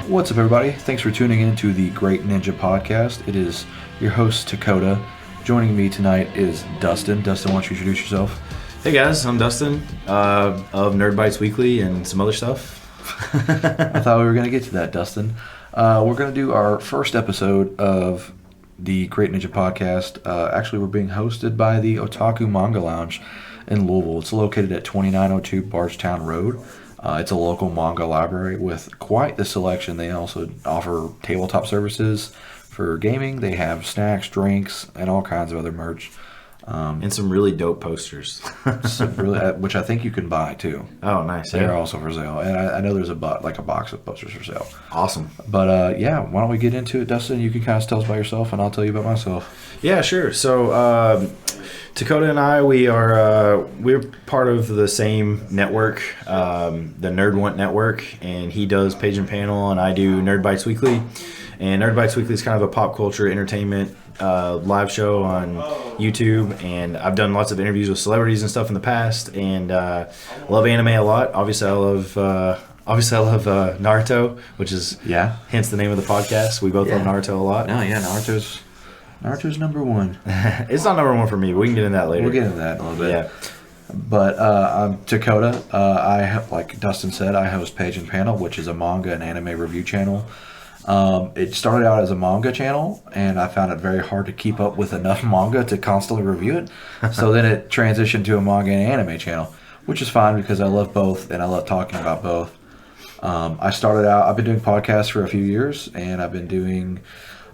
What's up, everybody? Thanks for tuning in to the Great Ninja Podcast. It is your host, Dakota. Joining me tonight is Dustin. Dustin, why don't you introduce yourself? Hey guys, I'm Dustin of Nerd Bites Weekly and some other stuff. I thought we were going to get to that, Dustin. We're going to do our first episode of the Great Ninja Podcast. Actually, we're being hosted by the Otaku Manga Lounge in Louisville. It's located at 2902 Bardstown Road. It's a local manga library with quite the selection. They also offer tabletop services for gaming. They have snacks, drinks, and all kinds of other merch. And some really dope posters. Which I think you can buy too. Oh, nice. They're also for sale. And I know there's a box of posters for sale. Awesome. But why don't we get into it, Dustin? You can kind of tell us about yourself, and I'll tell you about myself. Yeah, sure. So Dakota and I, we're part of the same network, the Nerd Want Network, and he does Page and Panel, and I do Nerd Bites Weekly. And Nerd Bites Weekly is kind of a pop culture entertainment live show on YouTube, and I've done lots of interviews with celebrities and stuff in the past, and love anime a lot. Obviously, I love Naruto, which is hence the name of the podcast. We both love Naruto a lot. No, yeah, Naruto's number one. It's not number one for me, but we can get into that later. We'll get into that in a little bit. Yeah. But I'm Dakota. Like Dustin said, I host Page and Panel, which is a manga and anime review channel. It started out as a manga channel, and I found it very hard to keep up with enough manga to constantly review it. So then it transitioned to a manga and anime channel, which is fine because I love both, and I love talking about both. I've been doing podcasts for a few years, and I've been doing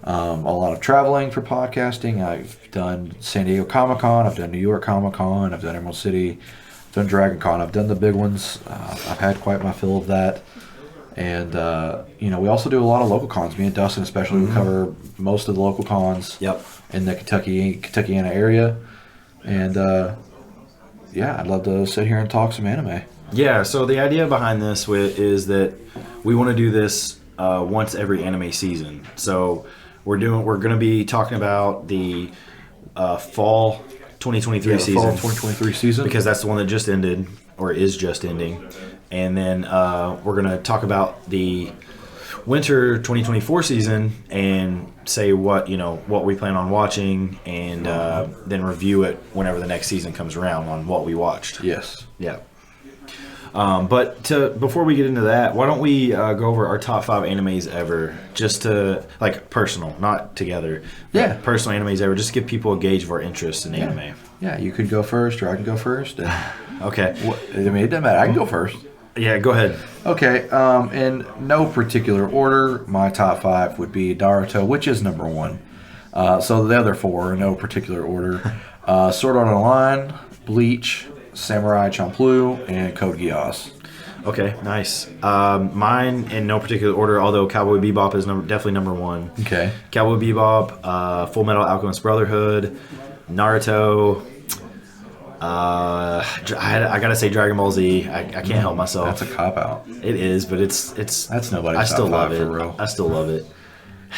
a lot of traveling for podcasting. I've done San Diego Comic-Con, I've done New York Comic-Con, I've done Emerald City, I've done Dragon Con. I've done the big ones. I've had quite my fill of that. And, we also do a lot of local cons. Me and Dustin especially, we cover most of the local cons in the Kentuckiana area. And, I'd love to sit here and talk some anime. Yeah, so the idea behind this is that we want to do this once every anime season. So we're going to be talking about the fall 2023 season. Fall 2023 season. Because that's the one that just ended, or is just ending. And then we're going to talk about the winter 2024 season and say what we plan on watching, and then review it whenever the next season comes around on what we watched. Yes. Yeah. But before we get into that, why don't we go over our top 5 animes ever, just to, like, personal, not together. Yeah. Personal animes ever, just to give people a gauge of our interest in anime. Yeah, you could go first, or I can go first. Okay. It doesn't matter. I can go first. Yeah, go ahead. Okay, in no particular order, my top 5 would be Naruto, which is number 1. So the other 4 in no particular order. Sword Art Online, Bleach, Samurai Champloo, and Code Geass. Okay, nice. Mine in no particular order, although Cowboy Bebop is definitely number 1. Okay. Cowboy Bebop, Full Metal Alchemist Brotherhood, Naruto. I gotta say Dragon Ball Z. I can't help myself. That's a cop out. It is, but it's that's nobody's I still top 5 love it. For real. I still love it.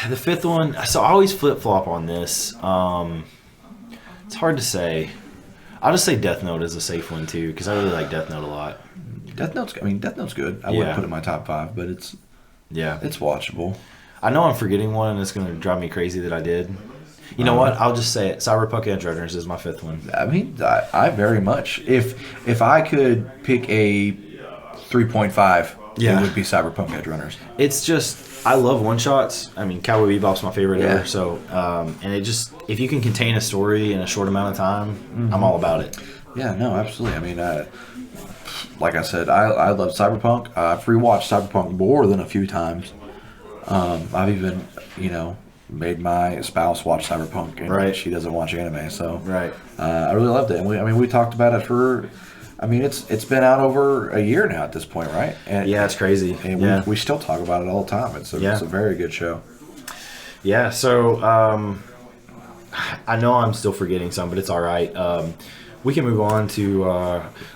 The 5th one, so I always flip flop on this. It's hard to say. I'll just say Death Note is a safe one too, because I really like Death Note a lot. Death Note's good. I wouldn't put it in my top 5, but it's watchable. I know I'm forgetting one, and it's going to drive me crazy that I did. You know what? I'll just say it. Cyberpunk Edge Runners is my 5th one. I mean, I very much. If I could pick a 3.5, it would be Cyberpunk Edge Runners. It's just, I love one-shots. I mean, Cowboy Bebop's my favorite ever. So, and it just, if you can contain a story in a short amount of time, I'm all about it. Yeah, no, absolutely. I mean, like I said, I love Cyberpunk. I've rewatched Cyberpunk more than a few times. I've even, made my spouse watch Cyberpunk, and she doesn't watch anime, so I really loved it. And we talked about it for, it's been out over a year now at this point, right? And, it's crazy. And we still talk about it all the time. It's a very good show. Yeah, so I know I'm still forgetting some, but it's all right. We can move on to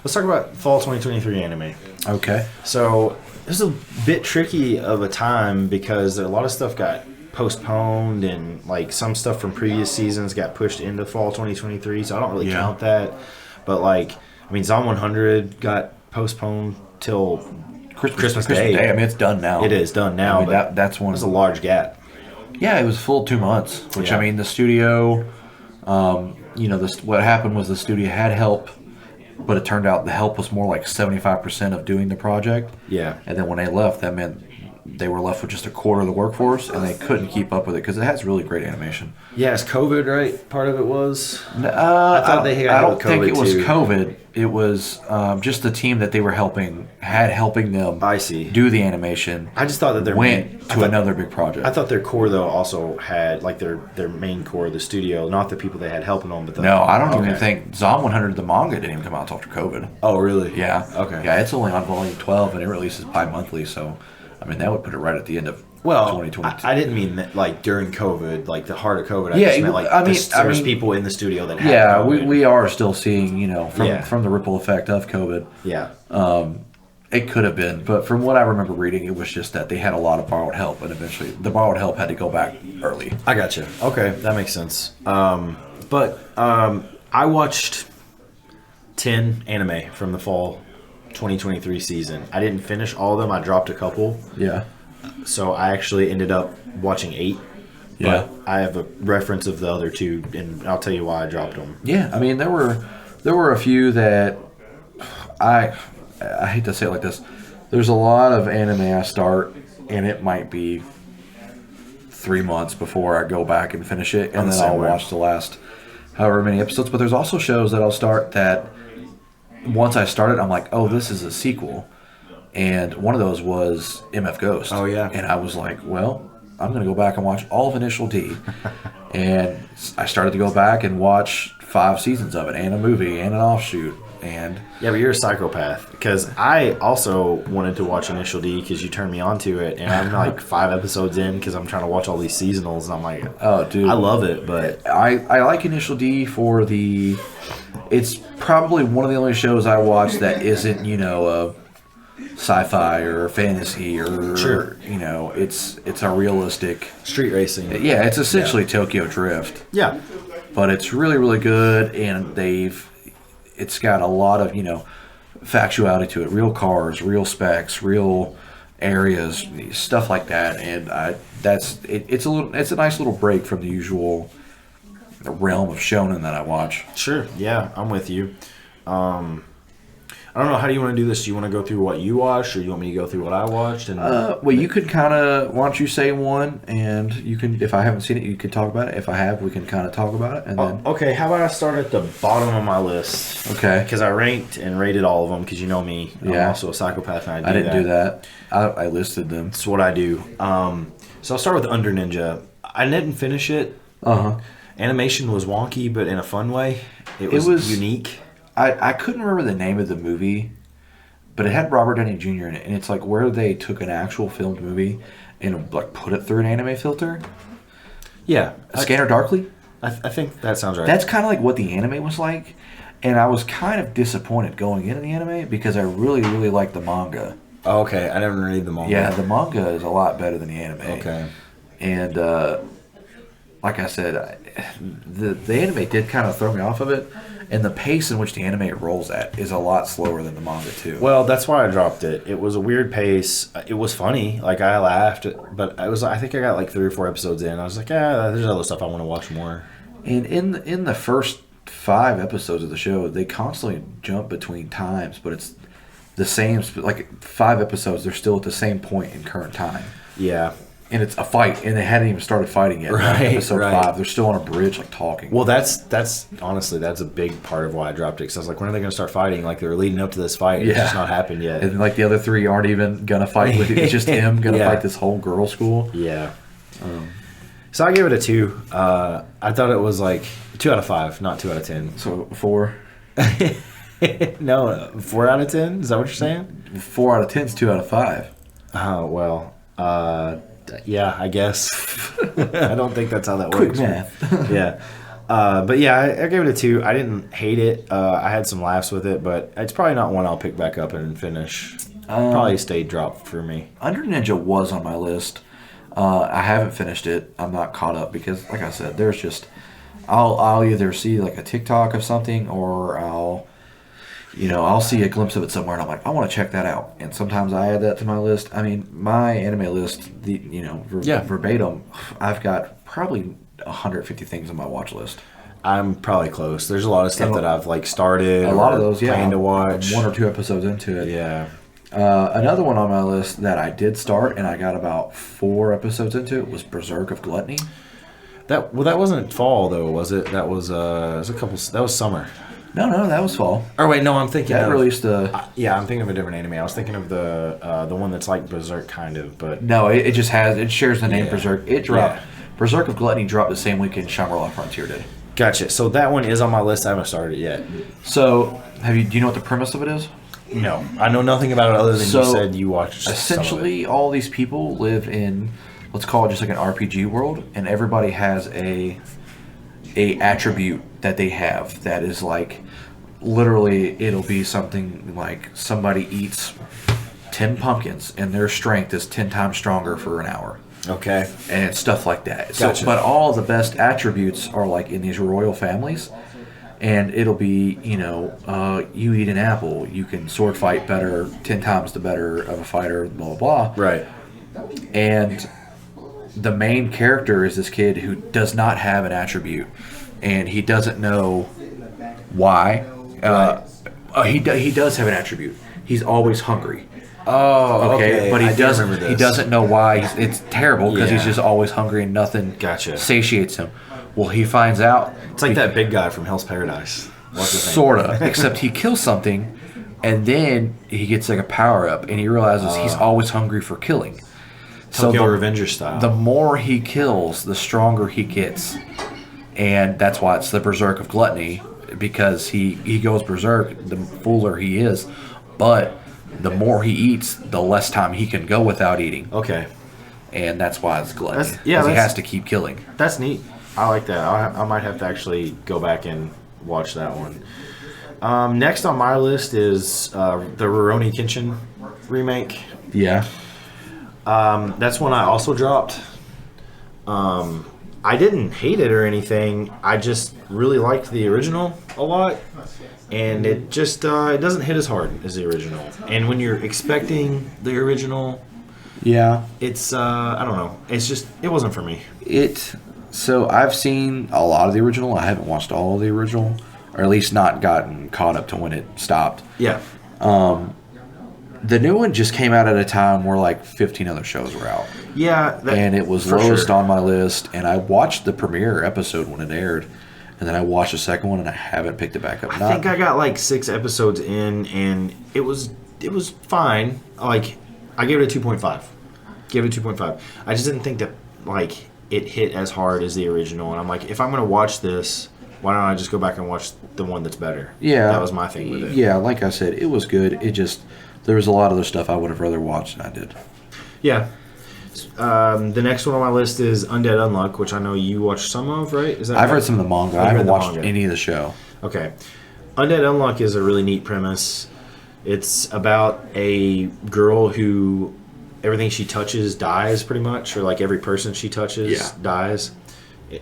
let's talk about fall 2023 anime. Okay. So this is a bit tricky of a time because a lot of stuff got postponed, and like some stuff from previous seasons got pushed into fall 2023, so I don't really count that. But Zom 100 got postponed till Christmas Day. I mean, it's done now. It is done now. I mean, but that's one. That's a large gap. Yeah, it was full 2 months. Which Yeah. I mean, the studio. What happened was the studio had help, but it turned out the help was more like 75% of doing the project. Yeah. And then when they left, that meant they were left with just a quarter of the workforce, and they couldn't keep up with it because it has really great animation. Yeah, it's COVID, right? Part of it was. I thought they I got don't think COVID it was too. COVID. It was just the team that they were helping them. I see. Do the animation. I just thought that went to another big project. I thought their core though also had like their main core of the studio, not the people they had helping them, but No, I don't even think Zom 100 the manga didn't even come out until after COVID. Oh, really? Yeah. Okay. Yeah, it's only on volume 12 and it releases bi-monthly, so I mean that would put it right at the end of Well, 2022. I didn't mean that, like during COVID, like the heart of COVID. I Yeah, just meant like there was people in the studio that had yeah, COVID. we are still seeing, from the ripple effect of COVID. Yeah. It could have been, but from what I remember reading, it was just that they had a lot of borrowed help, and eventually the borrowed help had to go back early. I gotcha. Okay, that makes sense. I watched 10 anime from the fall 2023 season. I didn't finish all of them. I dropped a couple. Yeah. So I actually ended up watching 8. Yeah. But I have a reference of the other 2, and I'll tell you why I dropped them. Yeah, I mean there were a few that I hate to say it like this. There's a lot of anime I start, and it might be 3 months before I go back and finish it, and then I'll watch the last however many episodes. But there's also shows that I'll start that once I start it, I'm like, oh, this is a sequel. And one of those was MF Ghost. Oh, yeah. And I was like, well, I'm going to go back and watch all of Initial D. And I started to go back and watch 5 seasons of it, and a movie, and an offshoot. And yeah, but you're a psychopath, because I also wanted to watch Initial D because you turned me on to it, and I'm like 5 episodes in because I'm trying to watch all these seasonals, and I'm like, oh, dude, I love it, but I like Initial D for the. It's probably one of the only shows I watch that isn't a sci-fi or fantasy or Sure. It's a realistic street racing. Yeah, it's essentially Tokyo Drift. Yeah, But it's really, really good, and it's got a lot of factuality to it, real cars, real specs, real areas, stuff like that, and it's a nice little break from the usual realm of shonen that I watch. sure. Yeah, I'm with you. I don't know, how do you want to do this? Do you want to go through what you watched, or do you want me to go through what I watched? And Well, you could kind of, why don't you say one, and you can, if I haven't seen it, you could talk about it. If I have, we can kind of talk about it, and then. Okay, how about I start at the bottom of my list? Okay. Because I ranked and rated all of them, because you know me. I'm Yeah. also a psychopath, and I didn't do that. I listed them. That's what I do. So I'll start with Under Ninja. I didn't finish it. Animation was wonky, but in a fun way. It was unique. I couldn't remember the name of the movie, but it had Robert Downey Jr. in it, and it's like where they took an actual filmed movie and like put it through an anime filter. Yeah. Scanner Darkly? I think that sounds right. That's kind of like what the anime was like, and I was kind of disappointed going into the anime because I really, really liked the manga. Oh, okay, I never read the manga. Yeah, the manga is a lot better than the anime. Okay. And like I said, the anime did kind of throw me off of it, and the pace in which the anime rolls at is a lot slower than the manga too. Well, that's why I dropped it. It was a weird pace. It was funny. Like, I laughed, but I think I got like 3 or 4 episodes in. I was like, there's other stuff I want to watch more. And in the first 5 episodes of the show, they constantly jump between times, but it's the same. Like 5 episodes, they're still at the same point in current time. Yeah. And it's a fight, and they hadn't even started fighting yet. Right, episode right. 5, they're still on a bridge, like talking. Well, that's honestly, that's a big part of why I dropped it. Because I was like, when are they going to start fighting? Like, they're leading up to this fight. It's just not happened yet. And like the other 3 aren't even gonna fight with it. It's just him gonna fight this whole girl school. Yeah. So I gave it a 2. I thought it was like 2 out of 5, not 2 out of 10. So 4. No, 4 out of 10. Is that what you're saying? 4 out of 10 is 2 out of 5. Oh, well. Yeah, I guess. I don't think that's how that Quick works. math. Yeah. But yeah, I gave it a 2. I didn't hate it. I had some laughs with it, but it's probably not one I'll pick back up and finish. Probably stayed dropped for me. Under Ninja was on my list. I haven't finished it. I'm not caught up because, like I said, there's just I'll either see like a TikTok of something, or I'll I'll see a glimpse of it somewhere, and I'm like, I want to check that out. And sometimes I add that to my list. I mean, my anime list, verbatim, I've got probably 150 things on my watch list. I'm probably close. There's a lot of stuff that I've like started. A lot of those, plan to watch. 1 or 2 episodes into it. Yeah. Another one on my list that I did start and I got about 4 episodes into it was Berserk of Gluttony. That wasn't fall though, was it? That was that was summer. No, that was fall. Or wait, no, I'm thinking that of, released yeah, I'm thinking of a different anime. I was thinking of the one that's like Berserk kind of, but no, it just shares the name Berserk. It dropped. Yeah. Berserk of Gluttony dropped the same weekend Shangri-La Frontier did. Gotcha. So that one is on my list. I haven't started it yet. So do you know what the premise of it is? No, I know nothing about it other than you said you watched. Essentially, all these people live in, let's call it just like an RPG world, and everybody has a attribute that they have that is like, literally, it'll be something like somebody eats 10 pumpkins and their strength is 10 times stronger for an hour. Okay. And stuff like that. Gotcha. So, but all the best attributes are like in these royal families. And it'll be, you eat an apple, you can sword fight better, 10 times the better of a fighter, blah, blah, blah. Right. And the main character is this kid who does not have an attribute. And he doesn't know why. He does have an attribute. He's always hungry. Oh, okay. But he doesn't know why. It's terrible because he's just always hungry and nothing satiates him. Well, he finds out. It's like that big guy from Hell's Paradise. What's his name? Sorta, except he kills something, and then he gets like a power up, and he realizes he's always hungry for killing. Tokyo Revenger style. The more he kills, the stronger he gets, and that's why it's the Berserk of Gluttony, because he goes berserk the fuller he is, but the more he eats, the less time he can go without eating. Okay. And that's why it's gluttony. He has to keep killing. That's neat. I like that. I might have to actually go back and watch that one. Next on my list is the Rurouni Kenshin remake. Yeah. That's one I also dropped. I didn't hate it or anything. I just really liked the original a lot. And it just it doesn't hit as hard as the original. And when you're expecting the original, it's I don't know. It's just it wasn't for me. So I've seen a lot of the original. I haven't watched all of the original, or at least not gotten caught up to when it stopped. Yeah. The new one just came out at a time where like 15 other shows were out. Yeah. And it was lowest on my list. And I watched the premiere episode when it aired. And then I watched the second one, and I haven't picked it back up. I think I got like 6 episodes in, and it was fine. Like, I gave it a 2.5. Give it a 2.5. I just didn't think that like it hit as hard as the original. And I'm like, if I'm gonna watch this, why don't I just go back and watch the one that's better? Yeah, that was my thing with it. Yeah, like I said, it was good. It just there was a lot of other stuff I would have rather watched than I did. Yeah. The next one on my list is Undead Unluck, which I know you watched some of, right? Is that I've read some of the manga. I haven't watched any of the show. Okay. Undead Unluck is a really neat premise. It's about a girl who everything she touches dies pretty much, or like every person she touches dies.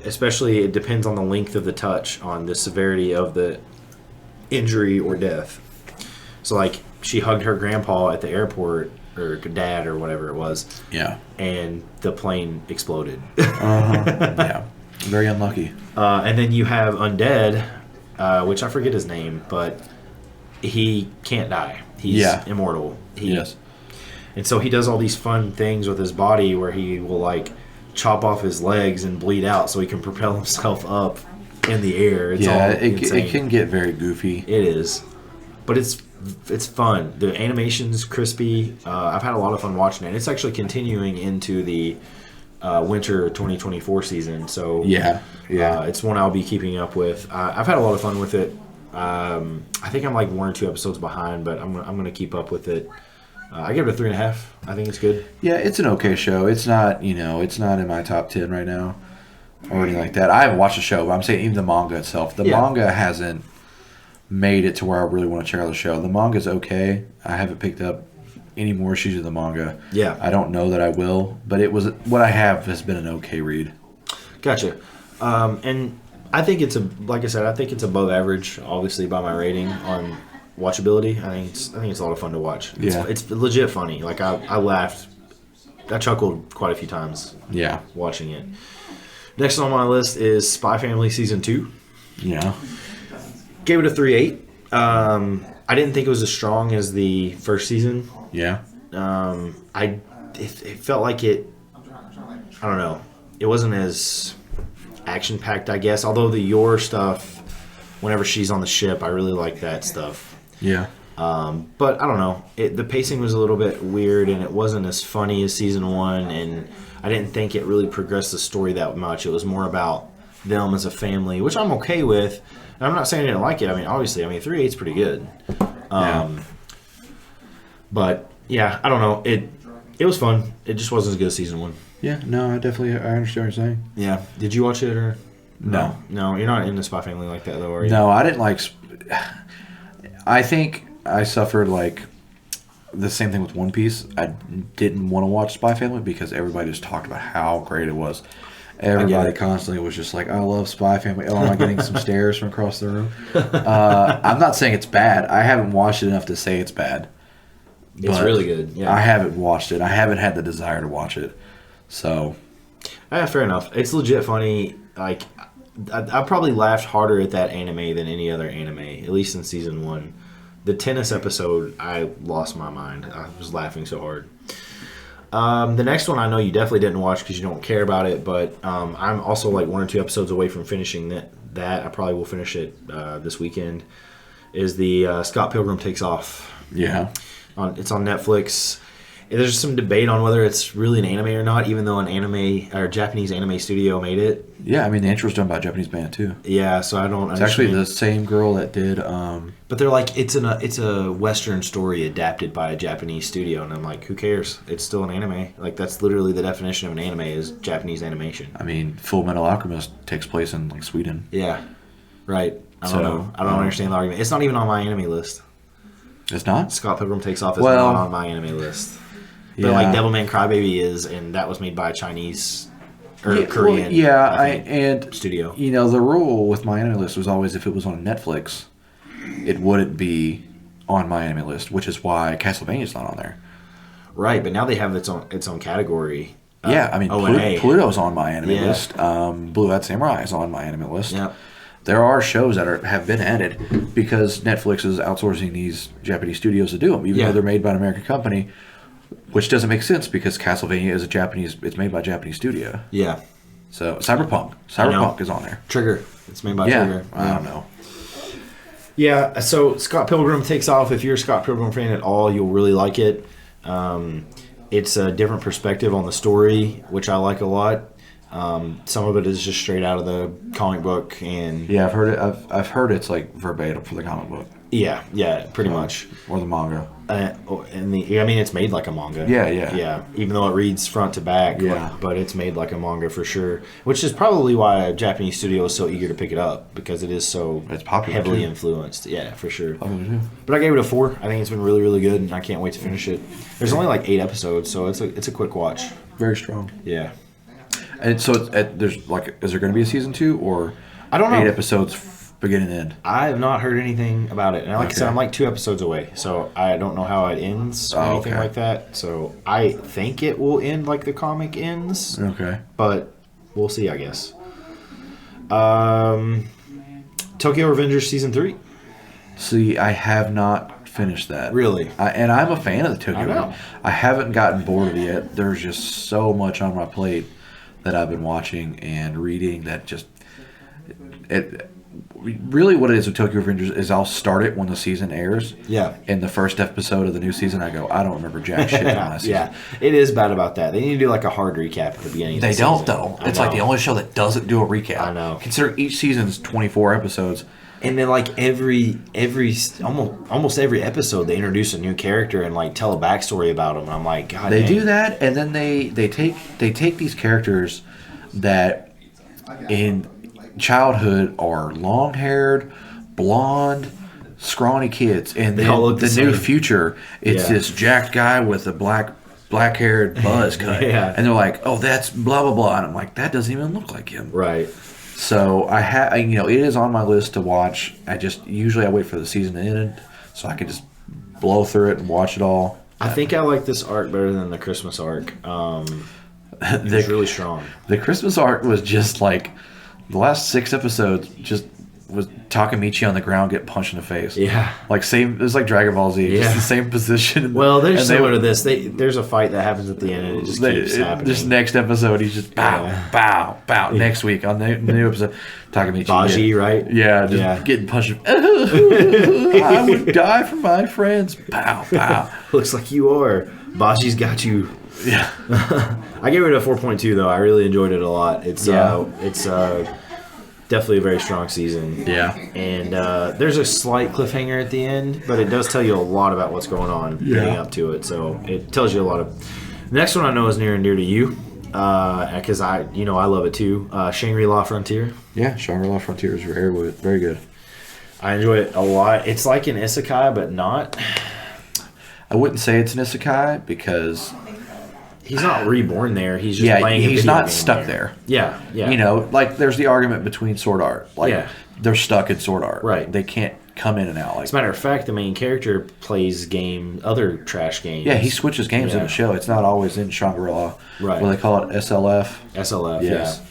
Especially, it depends on the length of the touch, on the severity of the injury or death. So like she hugged her grandpa at the airport, or dad, or whatever it was. Yeah. And the plane exploded. Yeah. Very unlucky. And then you have Undead, which I forget his name, but he can't die. He's immortal. Yes. And so he does all these fun things with his body where he will like chop off his legs and bleed out so he can propel himself up in the air. It's it can get very goofy. It is. But it's fun. The animation's crispy. I've had a lot of fun watching it. It's actually continuing into the winter 2024 season. So it's one I'll be keeping up with. I've had a lot of fun with it. I think I'm like 1 or 2 episodes behind, but I'm gonna keep up with it. I give it a 3.5. I think it's good. Yeah, it's an okay show. It's not it's not in my top 10 right now or anything like that. I haven't watched the show, but I'm saying even the manga itself. The manga hasn't made it to where I really want to check out the show. The manga's okay. I haven't picked up any more issues of the manga. Yeah. I don't know that I will, but it was what I have has been an okay read. Gotcha. And I think it's like I said, I think it's above average, obviously by my rating on watchability. I think it's a lot of fun to watch. It's legit funny. Like I laughed, I chuckled quite a few times. Yeah, watching it. Next on my list is Spy Family season 2. Yeah, gave it a 3.8. I didn't think it was as strong as the first season. Yeah, it felt like it. I don't know. It wasn't as action packed, I guess. Although the Yor stuff, whenever she's on the ship, I really like that stuff. Yeah. But I don't know. The pacing was a little bit weird, and it wasn't as funny as season 1. And I didn't think it really progressed the story that much. It was more about them as a family, which I'm okay with. And I'm not saying I didn't like it. I mean, obviously, 3.8 is pretty good. But yeah, I don't know. It was fun. It just wasn't as good as season 1. Yeah, no, I understand what you're saying. Yeah. Did you watch it or? No. No, you're not into Spy Family like that, though, are you? No, I didn't like. I think I suffered like the same thing with One Piece. I didn't want to watch Spy Family because everybody just talked about how great it was. Everybody constantly was just like, I love Spy Family. Oh, am I getting some stares from across the room? I'm not saying it's bad. I haven't watched it enough to say it's bad. It's really good. Yeah. I haven't watched it. I haven't had the desire to watch it. So. Yeah, fair enough. It's legit funny. Like, I probably laughed harder at that anime than any other anime, at least in season 1. The tennis episode, I lost my mind. I was laughing so hard. The next one I know you definitely didn't watch because you don't care about it, but I'm also like 1 or 2 episodes away from finishing that. I probably will finish it this weekend. Is the Scott Pilgrim Takes Off. Yeah. It's on Netflix. There's some debate on whether it's really an anime or not, even though an anime or Japanese anime studio made it. Yeah, I mean the intro's done by a Japanese band too. Yeah, so I don't. It's actually the same girl that did. But they're like, it's a Western story adapted by a Japanese studio, and I'm like, who cares? It's still an anime. Like that's literally the definition of an anime is Japanese animation. I mean, Full Metal Alchemist takes place in like Sweden. Yeah, right. I don't know. I don't understand the argument. It's not even on my anime list. It's not? Scott Pilgrim Takes Off is not on my anime list. But like Devilman Crybaby is, and that was made by a Chinese or Korean and studio. You know, the rule with my anime list was always if it was on Netflix, it wouldn't be on my anime list, which is why Castlevania's not on there. Right, but now they have its own category. Yeah, I mean, Pluto's on my anime list. Blue Eyed Samurai is on my anime list. Yep. There are shows that have been added because Netflix is outsourcing these Japanese studios to do them, even though they're made by an American company. Which doesn't make sense because Castlevania is it's made by a Japanese studio. Yeah. So Cyberpunk is on there. Trigger. It's made by Trigger. I don't know. Yeah, so Scott Pilgrim Takes Off. If you're a Scott Pilgrim fan at all, you'll really like it. It's a different perspective on the story, which I like a lot. Some of it is just straight out of the comic book, and yeah, I've heard it. I've heard it's like verbatim for the comic book. Yeah, pretty much. Or the manga. It's made like a manga. Yeah. Even though it reads front to back, but it's made like a manga for sure. Which is probably why a Japanese studio is so eager to pick it up because it is so heavily influenced. Yeah, for sure. But I gave it a 4. I think it's been really, really good, and I can't wait to finish it. There's only like 8 episodes, so it's a quick watch. Very strong. Yeah. And so there's like, is there going to be a season 2 or I don't know. 8 episodes? Beginning and end. I have not heard anything about it. And like I said, I'm like 2 episodes away. So I don't know how it ends or anything like that. So I think it will end like the comic ends. Okay. But we'll see, I guess. Tokyo Revengers Season 3. See, I have not finished that. Really? And I'm a fan of the Tokyo Revengers. I haven't gotten bored of it yet. There's just so much on my plate that I've been watching and reading that just... Really, what it is with Tokyo Revengers is I'll start it when the season airs. Yeah. In the first episode of the new season, I go, I don't remember jack shit from last season. Yeah, it is bad about that. They need to do like a hard recap at the beginning of the season. They don't, though. It's like the only show that doesn't do a recap. I know. Consider each season's 24 episodes. And then like almost every episode, they introduce a new character and like tell a backstory about them. And I'm like, God. They do that, and then they take these characters that in childhood are long-haired, blonde, scrawny kids, and then the new future, it's this jacked guy with a black-haired buzz cut, and they're like, "Oh, that's blah blah blah," and I'm like, "That doesn't even look like him." Right. So it is on my list to watch. I wait for the season to end so I could just blow through it and watch it all. I think I like this arc better than the Christmas arc. It's really strong. The Christmas arc was just like the last 6 episodes. Just was Takemichi on the ground get punched in the face. Yeah, like same. It was like Dragon Ball Z. Yeah. Just the same position. Well, they're similar to this. There's a fight that happens at the end, and it just keeps happening. This next episode, he's just bow. Next week on the new episode, Takemichi. Baji, right? Yeah, just getting punched. I would die for my friends. Pow. Looks like you are. Baji's got you. Yeah. I gave it a 4.2 though. I really enjoyed it a lot. It's definitely a very strong season. Yeah. And there's a slight cliffhanger at the end, but it does tell you a lot about what's going on leading up to it. So it tells you a lot of. The next one I know is near and dear to you, because I love it too. Shangri-La Frontier. Yeah, Shangri-La Frontier is very good. I enjoy it a lot. It's like an isekai, but not. I wouldn't say it's an isekai because he's not reborn there. He's just playing. He's not stuck there. Yeah. You know, like there's the argument between Sword Art. Like they're stuck in Sword Art. Right. They can't come in and out. Like, as a matter of fact, the main character plays other trash games. Yeah, he switches games in the show. It's not always in Shangri-La. Right. What they call it, SLF. SLF. Yes.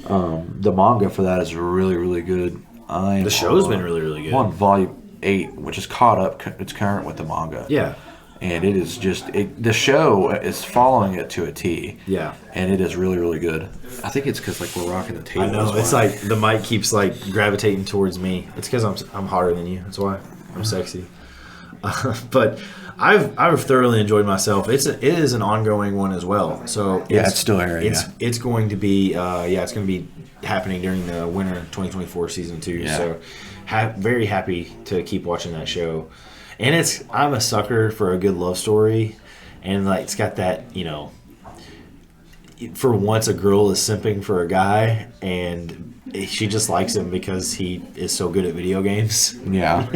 Yeah. The manga for that is really, really good. The show's been really, really good. On volume 8, which is caught up. It's current with the manga. Yeah. And it is just the show is following it to a T. Yeah. And it is really, really good. I think it's because like we're rocking the table. I know it's like the mic keeps like gravitating towards me. It's because I'm hotter than you. That's why I'm sexy. But I've thoroughly enjoyed myself. It is an ongoing one as well. So it's still airing. It's going to be it's going to be happening during the winter 2024 season 2. Yeah. So very happy to keep watching that show. And I'm a sucker for a good love story, and like it's got that, for once a girl is simping for a guy, and she just likes him because he is so good at video games. Yeah,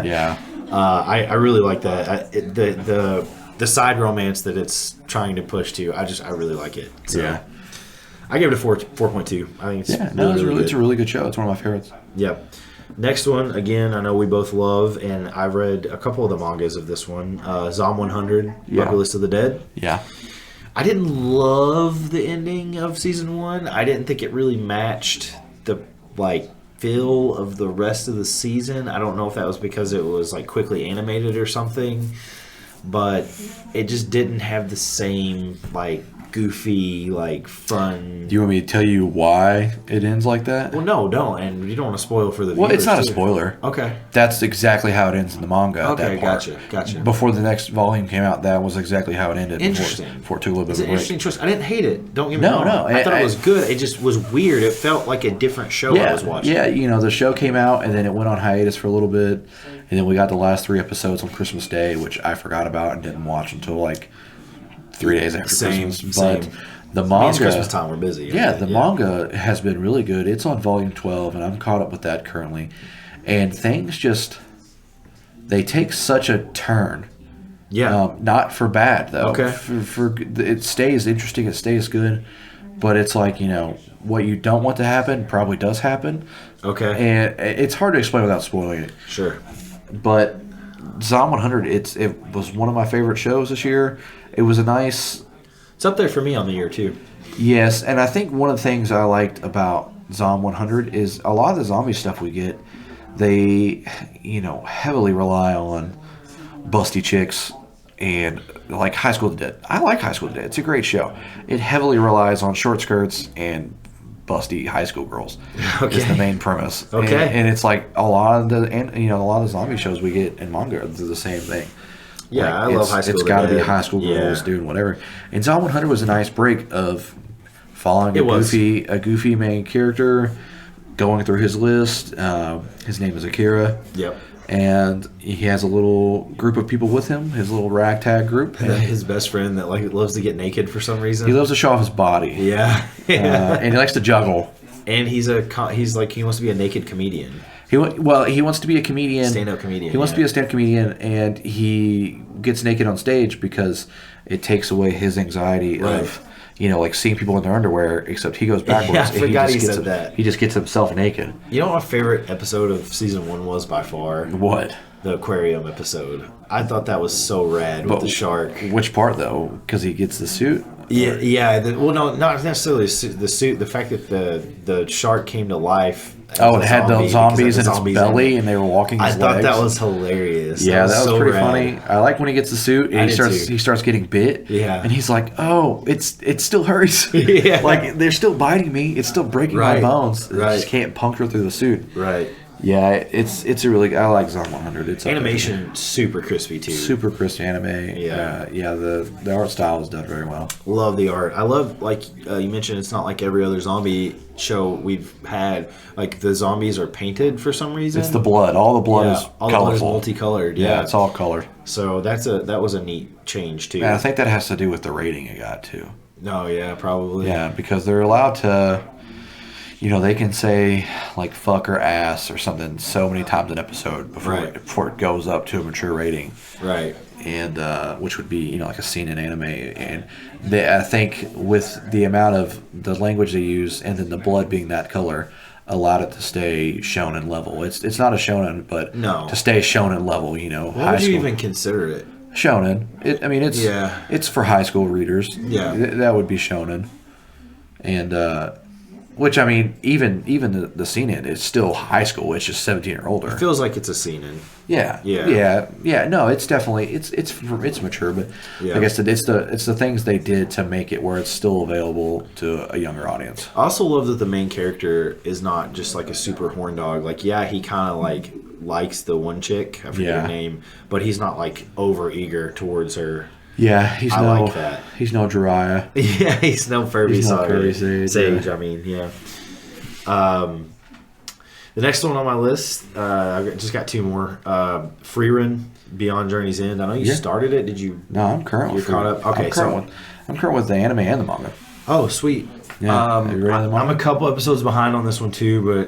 yeah. I really like that. The side romance that it's trying to push to, I really like it. So yeah. I gave it a 4.2. I think it's it's a really good show. It's one of my favorites. Yep. Next one, again, I know we both love, and I've read a couple of the mangas of this one. Zom 100, Bucket List of the Dead. Yeah. I didn't love the ending of season 1. I didn't think it really matched the feel of the rest of the season. I don't know if that was because it was quickly animated or something, but it just didn't have the same goofy, fun. Do you want me to tell you why it ends like that? Well, no, don't. And you don't want to spoil for the viewers. Well, it's not a spoiler. Okay. That's exactly how it ends in the manga. Okay, that part. gotcha. Before the next volume came out, that was exactly how it ended. Interesting. Before it took a little bit It's of an a break. interesting choice. I didn't hate it. Don't get me wrong. No. I thought it was good. It just was weird. It felt like a different show I was watching. Yeah, the show came out, and then it went on hiatus for a little bit, and then we got the last 3 episodes on Christmas Day, which I forgot about and didn't watch until 3 days after Christmas. But the manga, it's Christmas time, we're busy. Yeah, the manga has been really good. It's on volume 12, and I'm caught up with that currently. And things they take such a turn. Yeah. Not for bad, though. Okay. For it stays interesting, it stays good. But it's what you don't want to happen probably does happen. Okay. And it's hard to explain without spoiling it. Sure. But Zom 100, it was one of my favorite shows this year. It was a nice... It's up there for me on the year, too. Yes, and I think one of the things I liked about Zom 100 is a lot of the zombie stuff we get, they, heavily rely on busty chicks and, High School of the Dead. I like High School of the Dead. It's a great show. It heavily relies on short skirts and busty high school girls. Okay. Is the main premise. Okay. And it's a lot of the zombie shows we get in manga do the same thing. Yeah, I love High School. It's got to be high school girls doing whatever. And Zom 100 was a nice break of following a goofy main character, going through his list. His name is Akira. Yep. And he has a little group of people with him, his little ragtag group. His best friend that loves to get naked for some reason. He loves to show off his body. Yeah. And he likes to juggle. And he wants to be a naked comedian. He wants to be a comedian. Stand-up comedian. He wants to be a stand-up comedian, and he gets naked on stage because it takes away his anxiety of like seeing people in their underwear, except he goes backwards. Yeah, I and forgot he just gets said that. He just gets himself naked. You know what my favorite episode of season 1 was by far? What? The aquarium episode. I thought that was so rad with the shark. Which part though? Because he gets the suit. Yeah. Well, no, not necessarily the suit. The fact that the shark came to life. Oh, it had the zombies in its belly, and they were walking his I thought legs. that was hilarious. Yeah, that was so pretty rad. funny. I like when he gets the suit and he starts getting bit. Yeah. And he's like, "Oh, it still hurts. Yeah. Like they're still biting me. It's still breaking my bones. I Right. just can't puncture through the suit." Right. Yeah, it's a really I like Zom 100. It's Animation super crispy too. super crisp anime. Yeah. The art style is done very well. Love the art. I love, like you mentioned, it's not like every other zombie show we've had. Like the zombies are painted for some reason. It's the blood. All the blood is all colorful. the blood is multicolored. Yeah, it's all colored. So that was a neat change too. And I think that has to do with the rating it got too. No, yeah, probably. Yeah, because they're allowed to, they can say like fuck or ass or something so many times an episode before it goes up to a mature rating. Right. And which would be like a scene in anime, and I think with the amount of the language they use and then the blood being that color allowed it to stay shonen level. It's not a shonen, but to stay shonen level, What would you even consider it? Shonen. It's for high school readers. Yeah, that would be shonen, and which I mean, even the seinen is still high school. It's just 17 or older. It feels like it's a seinen. Yeah. No, it's definitely it's mature, but like I said, it's the things they did to make it where it's still available to a younger audience. I also love that the main character is not just like a super horn dog. Like, yeah, he kind of like likes the one chick. I forget her name, but he's not like over eager towards her. Yeah, like that. He's no Jiraiya. Yeah, he's no Furby Sage. Yeah. I mean, yeah. The next one on my list, I just got 2 more. Freerun Beyond Journey's End. I know you started it. Did you? No, I'm current. You're caught up. Okay, I'm current with the anime and the manga. Oh, sweet. Yeah. Have you read the manga? I'm a couple episodes behind on this one too, but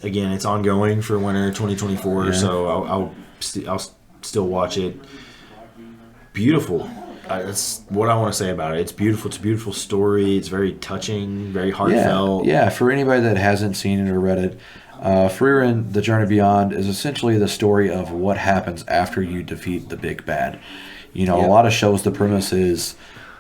again, it's ongoing for winter 2024, so I'll still watch it. Beautiful. That's what I want to say about it. It's beautiful. It's a beautiful story. It's very touching, very heartfelt. Yeah. For anybody that hasn't seen it or read it, Freerun: The Journey Beyond is essentially the story of what happens after you defeat the big bad. A lot of shows, the premise is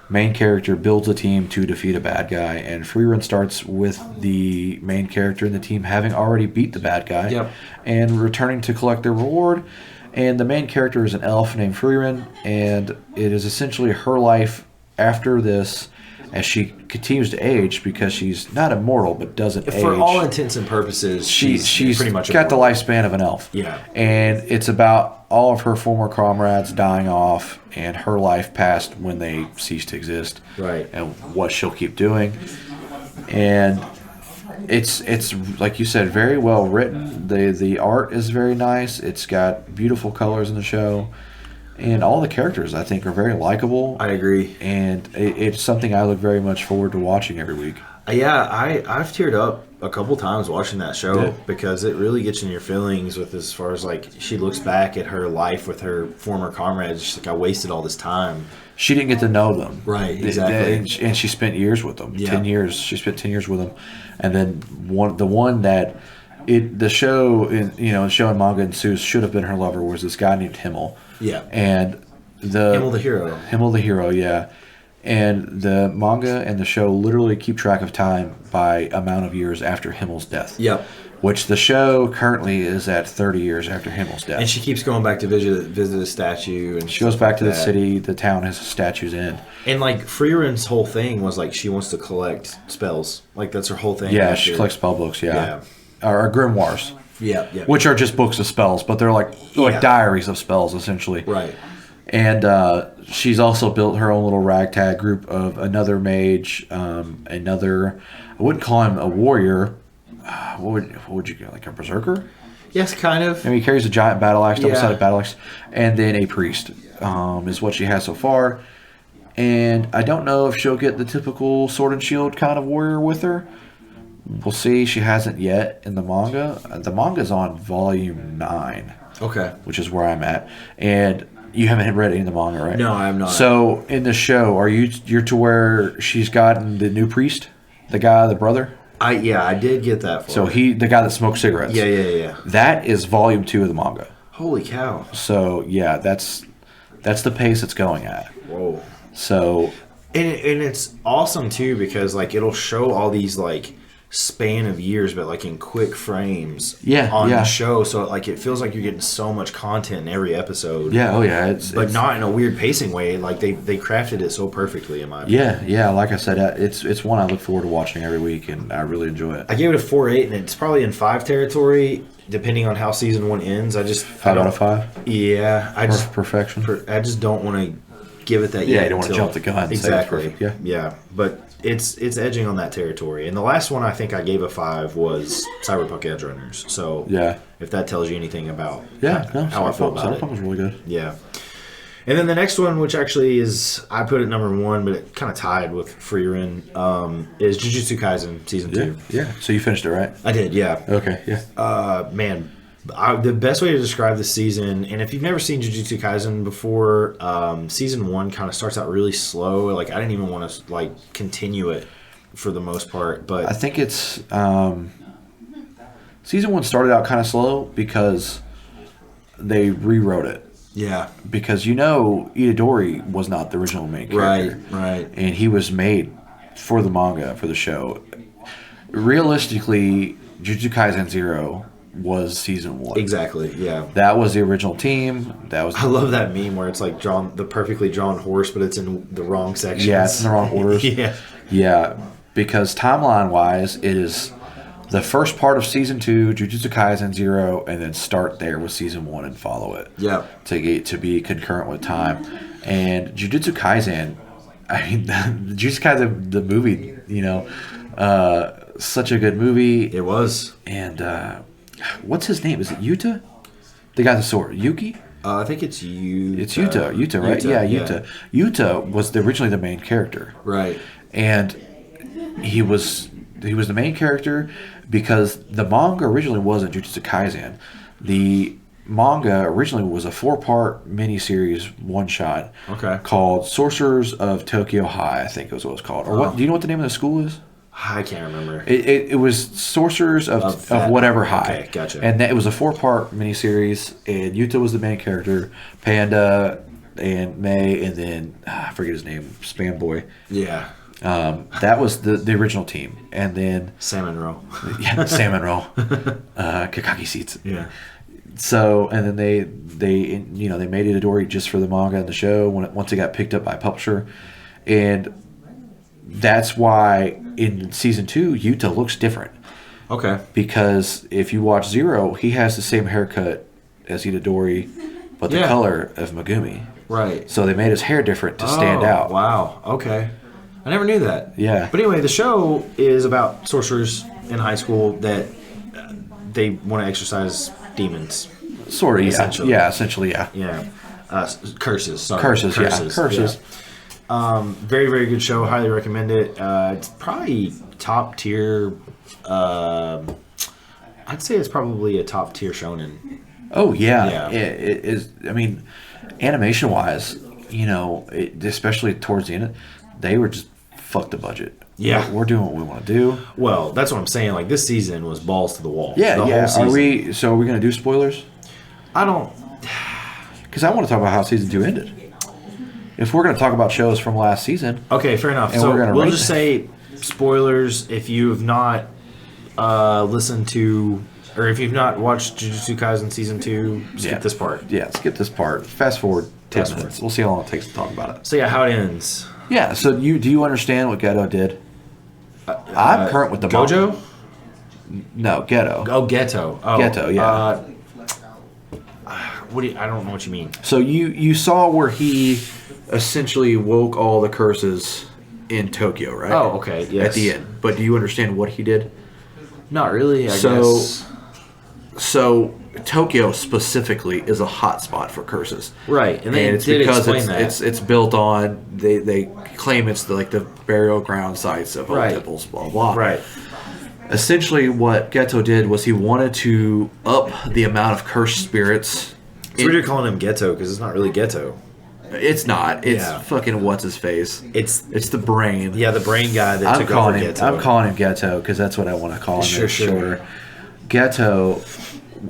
main character builds a team to defeat a bad guy, and Freerun starts with the main character and the team having already beat the bad guy and returning to collect their reward. And the main character is an elf named Freerun, and it is essentially her life after this as she continues to age, because she's not immortal but doesn't age. For all intents and purposes, she's pretty much got the lifespan of an elf. Yeah. And it's about all of her former comrades dying off and her life past when they cease to exist. Right. And what she'll keep doing. And it's like you said, very well written. The art is very nice. It's got beautiful colors in the show, and all the characters I think are very likable. I agree, and it's something I look very much forward to watching every week. Yeah, I've teared up a couple times watching that show because it really gets in your feelings with as far as like she looks back at her life with her former comrades. She's like, I wasted all this time. She didn't get to know them. Right, exactly. And she spent years with them. Yeah. 10 years. She spent 10 years with them. And then the show in Manga and Seuss should have been her lover was this guy named Himmel. Yeah. And Himmel the hero. Himmel the hero, yeah. And the manga and the show literally keep track of time by amount of years after Himmel's death. Yep. Which the show currently is at 30 years after Himmel's death. And she keeps going back to visit a statue. And she goes back to the city the town has statues in. And like Freerun's whole thing was like she wants to collect spells. Like that's her whole thing. Yeah, she collects spell books, or grimoires. Yeah. Which are just books of spells, but they're like diaries of spells essentially. Right. And she's also built her own little ragtag group of another mage, another, I wouldn't call him a warrior. What would you get, like a berserker? Yes, kind of. I mean, he carries a giant battle axe, double-sided battle axe, and then a priest is what she has so far. And I don't know if she'll get the typical sword and shield kind of warrior with her. We'll see. She hasn't yet in the manga. The manga's on volume 9. Okay. Which is where I'm at. And You haven't read any of the manga, right? No, I have not. So in the show, you're to where she's gotten the new priest, the guy, the brother. I did get that. So the guy that smokes cigarettes. Yeah. That is volume 2 of the manga. Holy cow! So yeah, that's the pace it's going at. Whoa. So And it's awesome too because like it'll show all these like span of years, but like in quick frames. On the show, so it feels like you're getting so much content in every episode. Yeah. Oh yeah. But not in a weird pacing way. Like they crafted it so perfectly in my opinion. Yeah. Like I said, it's one I look forward to watching every week, and I really enjoy it. I gave it a 4.8, and it's probably in 5 territory. Depending on how season 1 ends, 5 out of 5. Yeah, Perfection. I just don't want to give it that. Yeah, you don't want to jump the gun. Exactly. Yeah. But it's edging on that territory. And the last one I think I gave a 5 was Cyberpunk Edge Runners. So yeah, if that tells you anything about how I feel about it, Cyberpunk was really good. Yeah. And then the next one, which actually is, I put it number 1, but it kind of tied with Frieren, is Jujutsu Kaisen Season 2. Yeah. So you finished it, right? I did, yeah. Okay, yeah. Man, the best way to describe this season, and if you've never seen Jujutsu Kaisen before, Season 1 kind of starts out really slow. Like, I didn't even want to, like, continue it for the most part, but... I think it's... Season 1 started out kind of slow because they rewrote it. Yeah. Because Itadori was not the original main character. Right. And he was made for the manga, for the show. Realistically, Jujutsu Kaisen 0 was Season 1. Exactly, yeah. That was the original team. I love that meme where it's like the perfectly drawn horse, but it's in the wrong sections. Yeah, it's in the wrong orders. Yeah, because timeline-wise, it is the first part of Season 2, Jujutsu Kaisen 0, and then start there with Season 1 and follow it. Yeah. To be concurrent with time. And Jujutsu Kaisen, I mean, Jujutsu Kaisen, the movie, such a good movie. It was. And what's his name? Is it Yuta? The guy with the sword. Yuki? I think it's Yuta. It's Yuta. Yuta, right? Yuta. Yuta was originally the main character. Right. And he was the main character because the manga originally wasn't Jujutsu Kaisen. The manga originally was a 4-part miniseries one-shot called Sorcerers of Tokyo High, I think was what it was called. Or what? Do you know what the name of the school is? I can't remember. It was Sorcerers of whatever High. Okay, gotcha. And it was a 4-part miniseries, and Yuta was the main character, Panda and May, and then I forget his name, Spam Boy. Yeah. That was the original team, and then Salmon Roll. Yeah, Salmon Roll, Kakaki Seats. Yeah. So and then they made Itadori just for the manga and the show once it got picked up by a publisher, and that's why in Season 2 Yuta looks different. Okay. Because if you watch 0, he has the same haircut as Itadori, but the color of Megumi. Right. So they made his hair different to stand out. Wow. Okay. I never knew that. Yeah. But anyway, the show is about sorcerers in high school that they want to exorcise demons. Sort of, yeah. Essentially. Yeah, essentially, yeah. Yeah. Curses. Sorry. Curses. Yeah. Very, very good show. Highly recommend it. It's probably top tier. I'd say it's probably a top tier shonen. Oh, yeah. Yeah. It is. I mean, animation wise, especially towards the end, they were just fuck the budget. Yeah. We're doing what we want to do. Well, that's what I'm saying. Like, this season was balls to the wall. Yeah, the whole season. Are we going to do spoilers? I don't. Because I want to talk about how Season 2 ended. If we're going to talk about shows from last season. Okay, fair enough. And So we'll just say spoilers if you have not listened to, or if you've not watched Jujutsu Kaisen Season 2, skip this part. Yeah, skip this part. Fast forward 10 minutes. We'll see how long it takes to talk about it. So yeah, how it ends. Yeah, so do you understand what Geto did? I'm current with the Gojo? manga. No, Geto. Oh, Ghetto. Oh, Geto, yeah. I don't know what you mean. So you saw where he essentially woke all the curses in Tokyo, right? Oh, okay, yes. At the end. But do you understand what he did? Not really, I guess. So Tokyo specifically is a hotspot for curses. Right, and they it's did because explain that. it's built on, they claim it's the burial ground sites of old temples, blah, blah. Right. Essentially what Geto did was he wanted to up the amount of cursed spirits It's weird calling him Ghetto because it's not really Ghetto. It's not. It's Yeah. fucking what's his face. It's the brain. Yeah, the brain guy that took over Ghetto. I'm calling him Ghetto because that's what I want to call him. Sure. Shorter. Ghetto.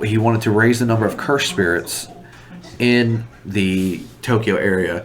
He wanted to raise the number of cursed spirits in the Tokyo area,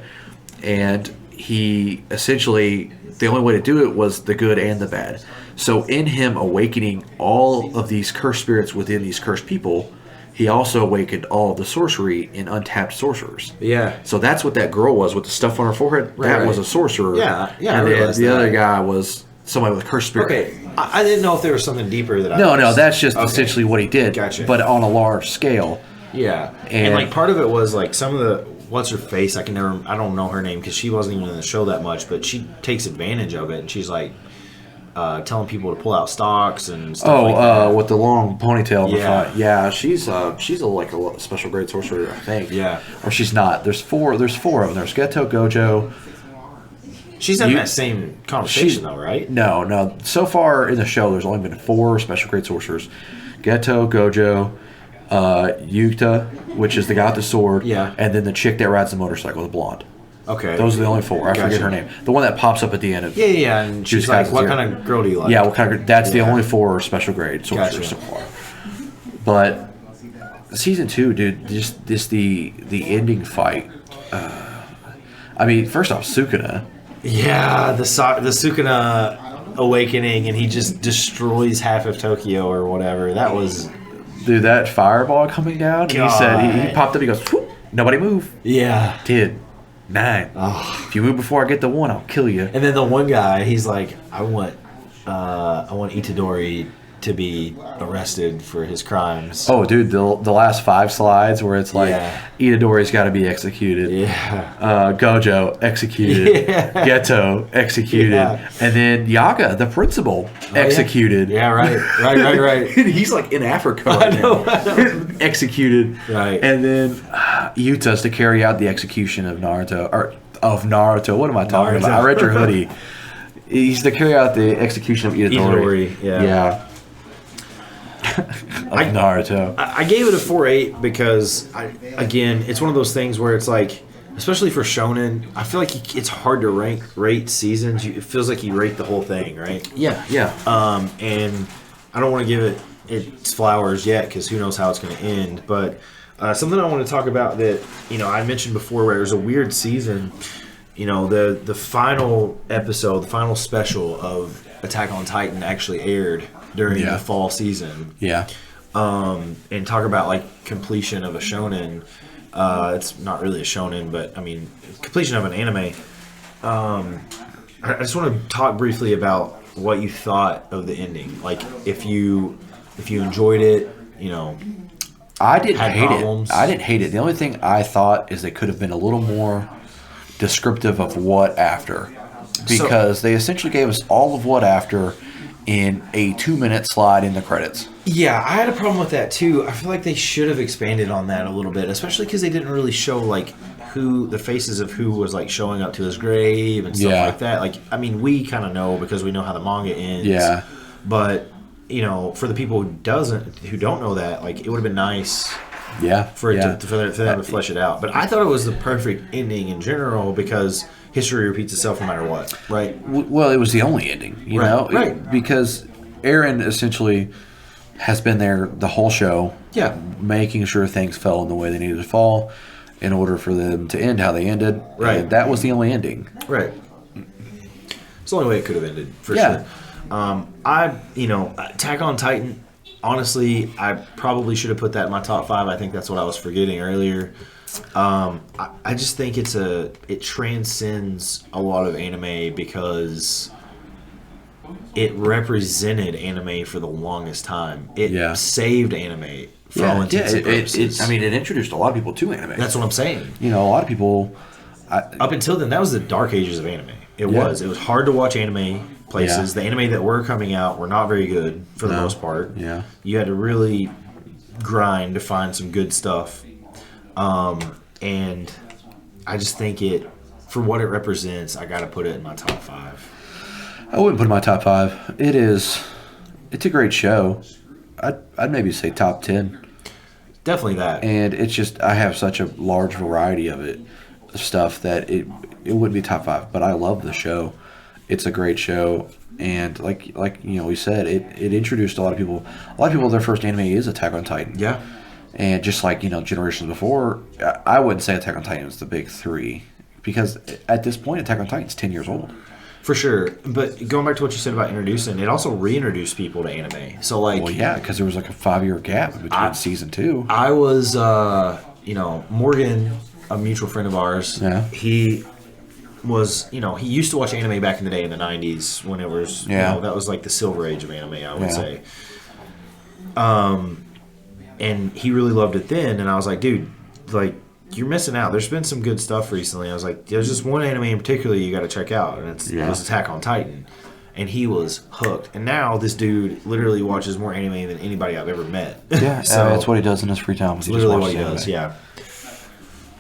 and he essentially, the only way to do it was the good and the bad. So in him awakening all of these cursed spirits within these cursed people, he also awakened all of the sorcery in untapped sorcerers. Yeah. So that's what that girl was with the stuff on her forehead. That Right. was a sorcerer. Yeah, And I then realized the that. other guy was somebody with cursed spirit. Okay, I didn't know if there was something deeper that I No, missed. that's just Okay. essentially what he did. Gotcha. But on a large scale. Yeah, And- and like part of it was like some of the what's her face. I don't know her name because she wasn't even in the show that much, but she takes advantage of it and she's like telling people to pull out stocks and stuff like that. With the long ponytail. In Yeah. the front. Yeah, she's a special grade sorcerer, I think. Yeah. Or she's not. There's four of them. There's Geto, Gojo. She's in that same conversation though, right? No. So far in the show, there's only been 4 special grade sorcerers: Geto, Gojo, Yuta, which is the guy with the sword, Yeah. and then the chick that rides the motorcycle, the blonde. Okay. Those are the only 4. I forget Gotcha. her name. The one that pops up at the end of. Yeah, and she's like, "What kind of girl do you like?" Yeah, what kind of? That's the Yeah. only 4 special grade sorcerers Gotcha. so far. But season 2, dude, just the ending fight. I mean, first off, Sukuna. Yeah, the Sukuna awakening, and he just destroys half of Tokyo or whatever. That was Dude, that fireball coming down. And he said he God. popped up. He goes, "Whoop, nobody move." yeah. 10, 9. Oh. If you move before I get the 1, I'll kill you. And then the one guy, he's like, I want Itadori to be arrested for his crimes. Oh, dude, the last 5 slides where it's like Yeah. Itadori's got to be executed. Yeah. Gojo executed. Yeah. Geto executed. Yeah. And then Yaga, the principal, executed. Yeah, right. He's like in Africa right now. Executed. Right. And then Yuta's to carry out the execution of Naruto. Naruto. What am I talking about? I read your hoodie. He's to carry out the execution of Itadori. yeah. Of Naruto. I gave it a 4.8 because, again, it's one of those things where it's like, especially for shonen, I feel like it's hard to rate seasons. It feels like you rate the whole thing, right? Yeah. And I don't want to give it its flowers yet because who knows how it's going to end. But something I want to talk about that I mentioned before, where it was a weird season. The final episode, the final special of Attack on Titan actually aired during the fall season. Yeah. And talk about like completion of a shonen. It's not really a shonen, but I mean completion of an anime. I just want to talk briefly about what you thought of the ending. Like if you enjoyed it, I didn't had hate problems. it. I didn't hate it. The only thing I thought is they could have been a little more descriptive of what after, because they essentially gave us all of what after in a 2-minute slide in the credits. Yeah, I had a problem with that too. I feel like they should have expanded on that a little bit, especially because they didn't really show like who the faces of who was like showing up to his grave and stuff like that. Like, I mean, we kind of know because we know how the manga ends. Yeah. But for the people who don't know that, like, it would have been nice. Yeah. For them to flesh it out. But I thought it was the perfect ending in general because history repeats itself no matter what, right? Well, it was the only ending, you know? Right. Because Aaron essentially has been there the whole show. Yeah. Making sure things fell in the way they needed to fall in order for them to end how they ended. Right. And that was the only ending. Right. It's the only way it could have ended, for Yeah. sure. Attack on Titan, honestly, I probably should have put that in my top 5. I think that's what I was forgetting earlier. I just think it transcends a lot of anime because it represented anime for the longest time. It saved anime for all intents and purposes. It introduced a lot of people to anime. That's what I'm saying. A lot of people... Up until then, that was the dark ages of anime. It was hard to watch anime places. The anime that were coming out were not very good for the most part. Yeah. You had to really grind to find some good stuff. And I just think for what it represents, I got to put it in my top 5. I wouldn't put it in my top 5. It's a great show. I'd maybe say top 10. Definitely that. And it's just I have such a large variety of stuff that it wouldn't be top 5. But I love the show. It's a great show, and like we said, it introduced a lot of people. A lot of people, their first anime is Attack on Titan. Yeah. And just like generations before, I wouldn't say Attack on Titan is the big 3 because at this point, Attack on Titan's 10 years old. For sure, but going back to what you said about introducing, it also reintroduced people to anime. So like, Well, yeah, because there was like a 5-year gap between season 2. I was, Morgan, a mutual friend of ours. Yeah. He was, he used to watch anime back in the day in the '90s when it was, that was like the silver age of anime, I would say. And he really loved it then, and I was like, dude, like, you're missing out. There's been some good stuff recently. I was like, there's just one anime in particular you got to check out, and it was Attack on Titan. And he was hooked. And now this dude literally watches more anime than anybody I've ever met. Yeah, so that's what he does in his free time. It's literally what he does, yeah.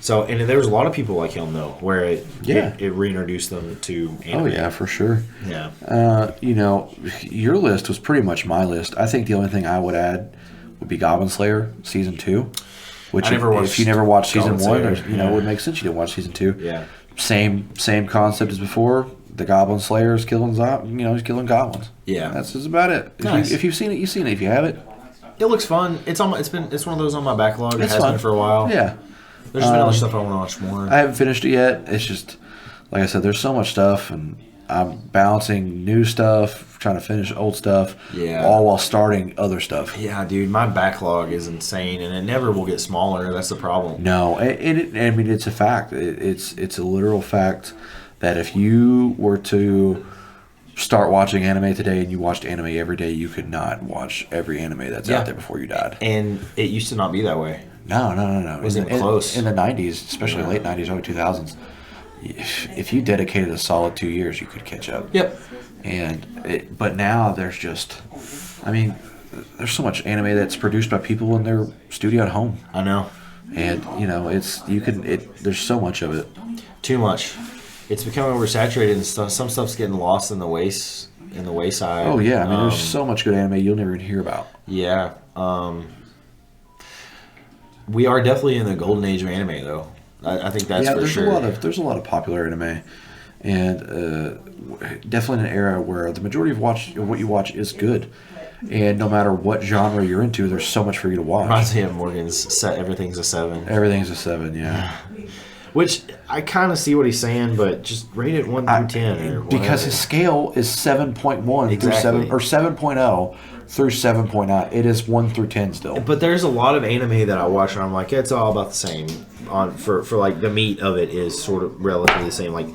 So, and there was a lot of people like him, though, where it reintroduced them to anime. Oh, yeah, for sure. Yeah. Your list was pretty much my list. I think the only thing I would add would be Goblin Slayer Season 2. Which if you never watched Season 1, it would make sense you didn't watch Season 2. Yeah. Same concept as before. The Goblin Slayer is killing he's killing goblins. Yeah. That's just about it. Nice. If you've seen it, you've seen it. If you haven't, it looks fun. It's one of those on my backlog. It has fun. been for a while. Yeah. There's been other stuff I want to watch more. I haven't finished it yet. It's just, like I said, there's so much stuff, and I'm balancing new stuff, trying to finish old stuff, all while starting other stuff. Yeah, dude, my backlog is insane, and it never will get smaller. That's the problem. No, it's a fact. It's a literal fact that if you were to start watching anime today and you watched anime every day, you could not watch every anime that's out there before you died. And it used to not be that way. No. It wasn't close. In the 90s, especially late 90s, early 2000s, if you dedicated a solid 2 years, you could catch up. Yep. But now there's just, there's so much anime that's produced by people in their studio at home. I know. And there's so much of it. Too much. It's becoming oversaturated, and some stuff's getting lost in the wayside. Oh yeah, there's so much good anime you'll never even hear about. Yeah. We are definitely in the golden age of anime, though. I think that's for sure. There's a lot of popular anime, and definitely in an era where the majority of what you watch is good, and no matter what genre you're into, there's so much for you to watch. Reminds me of Morgan's set. Everything's a 7. Everything's a 7, yeah. Which I kind of see what he's saying, but just rate it 1 through 10 or whatever. Because his scale is 7.1 through 7 or 7.0 through 7.9. It is 1 through 10 still. But there's a lot of anime that I watch, and I'm like, it's all about the same. For like the meat of it is sort of relatively the same. Like,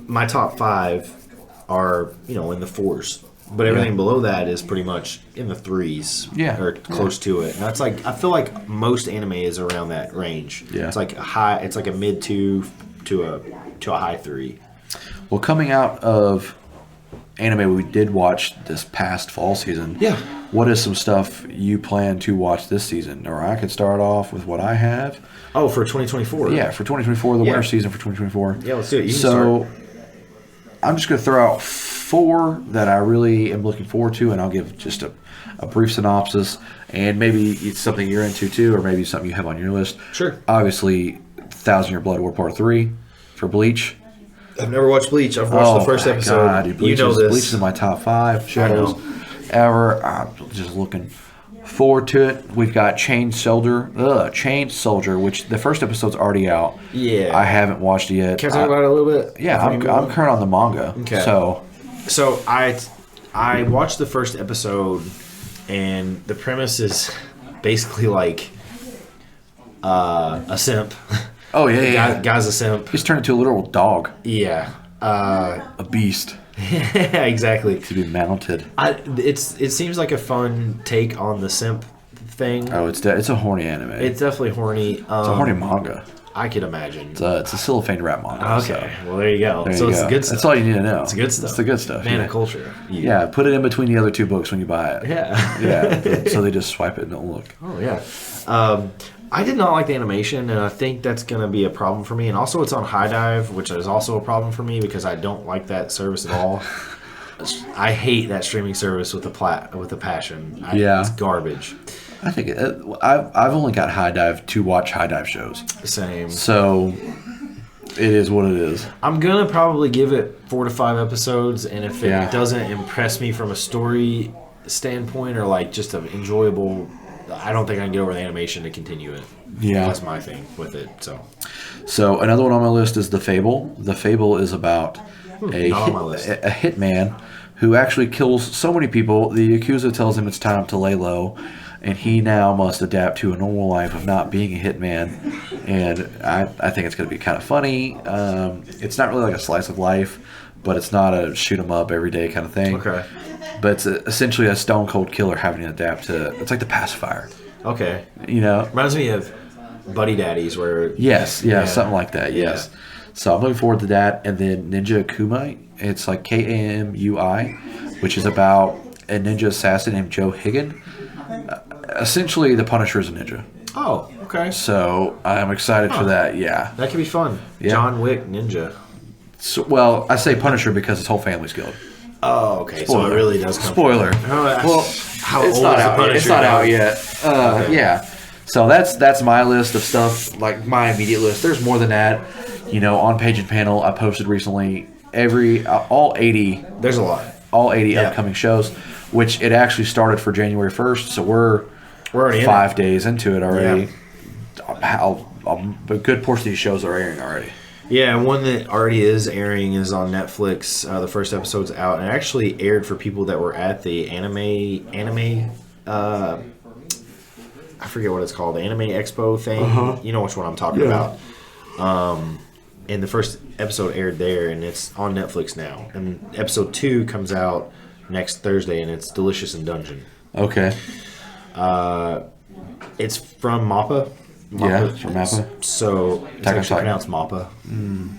my top 5 are in the 4s. But everything below that is pretty much in the 3s, or close to it. And that's like, I feel like most anime is around that range. Yeah, it's like a mid 2 to a high 3. Well, coming out of anime we did watch this past fall season. Yeah. What is some stuff you plan to watch this season? Or I could start off with what I have. Oh, for 2024. Yeah, for 2024, the winter season for 2024. Yeah, let's do it. You can start. I'm just going to throw out 4 that I really am looking forward to, and I'll give just a brief synopsis, and maybe it's something you're into too, or maybe something you have on your list. Sure. Obviously, 1,000 Year Blood War Part 3 for Bleach. I've never watched Bleach. I've watched the first episode. God, dude, Bleach is in my top 5 shows ever. I'm just looking forward to it. We've got Chain Soldier, which the first episode's already out. Yeah. I haven't watched it yet. Can I talk about it a little bit? Yeah, I'm current on the manga. Okay. So I watched the first episode, and the premise is basically like a simp. Oh yeah, Guy's a simp. He's turned into a literal dog. Yeah. A beast. Yeah, exactly. To be mounted. It seems like a fun take on the simp thing. Oh, it's a horny anime. It's definitely horny. It's a horny manga. I could imagine. It's a cellophane wrap manga. Okay, well there you go. It's the good stuff. That's all you need to know. It's the good stuff. It's the good stuff. Man of culture. Yeah, put it in between the other 2 books when you buy it. Yeah. Yeah. So they just swipe it and don't look. Oh yeah. I did not like the animation, and I think that's going to be a problem for me. And also, it's on High Dive, which is also a problem for me because I don't like that service at all. I hate that streaming service with a passion. It's garbage. I think I've only got High Dive to watch High Dive shows, Same. so it is what it is. I'm gonna probably give it 4 to 5 episodes, and if it Yeah. doesn't impress me from a story standpoint or like just an enjoyable, I don't think I can get over the animation to continue it. Yeah. That's my thing with it. So another one on my list is The Fable. The Fable is about not on my list. a hitman who actually kills so many people. The Yakuza tells him it's time to lay low, and he now must adapt to a normal life of not being a hitman. And I think it's going to be kind of funny. It's not really like a slice of life, but it's not a shoot 'em up every day kind of thing. Okay. But it's essentially a stone cold killer having to adapt to. It's like the pacifier. Okay. You know. Reminds me of Buddy Daddies, where Yes, yeah, something like that. Yes. Yeah. So I'm looking forward to that, and then Ninja Kumai. It's like Kamui, which is about a ninja assassin named Joe Higgin. Essentially, the Punisher is a ninja. Oh, okay. So I'm excited for that. Yeah. That could be fun. Yeah. John Wick Ninja. So, well, I say Punisher because his whole family's killed. Oh, okay. So Spoiler. it really does come. Spoiler. Well, how It's old not is the out. Punisher? It's not now? out yet. Okay. Yeah. So that's my list of stuff, like my immediate list. There's more than that. You know, on Page and Panel, I posted recently all 80 There's a lot. Yeah. upcoming shows, which it actually started for January 1st. So we're already in 5 days into it already. Yeah. A good portion of these shows are airing already. Yeah, one that already is airing is on Netflix. The first episode's out, and it actually aired for people that were at the anime. I forget what it's called, the Anime Expo thing. You know which one I'm talking about. And the first episode aired there, and it's on Netflix now. And episode 2 comes out next Thursday, and it's Delicious in Dungeon. Okay. It's from MAPPA. Yeah, it's from MAPPA. So it's Attack on actually Titan. pronounced MAPPA.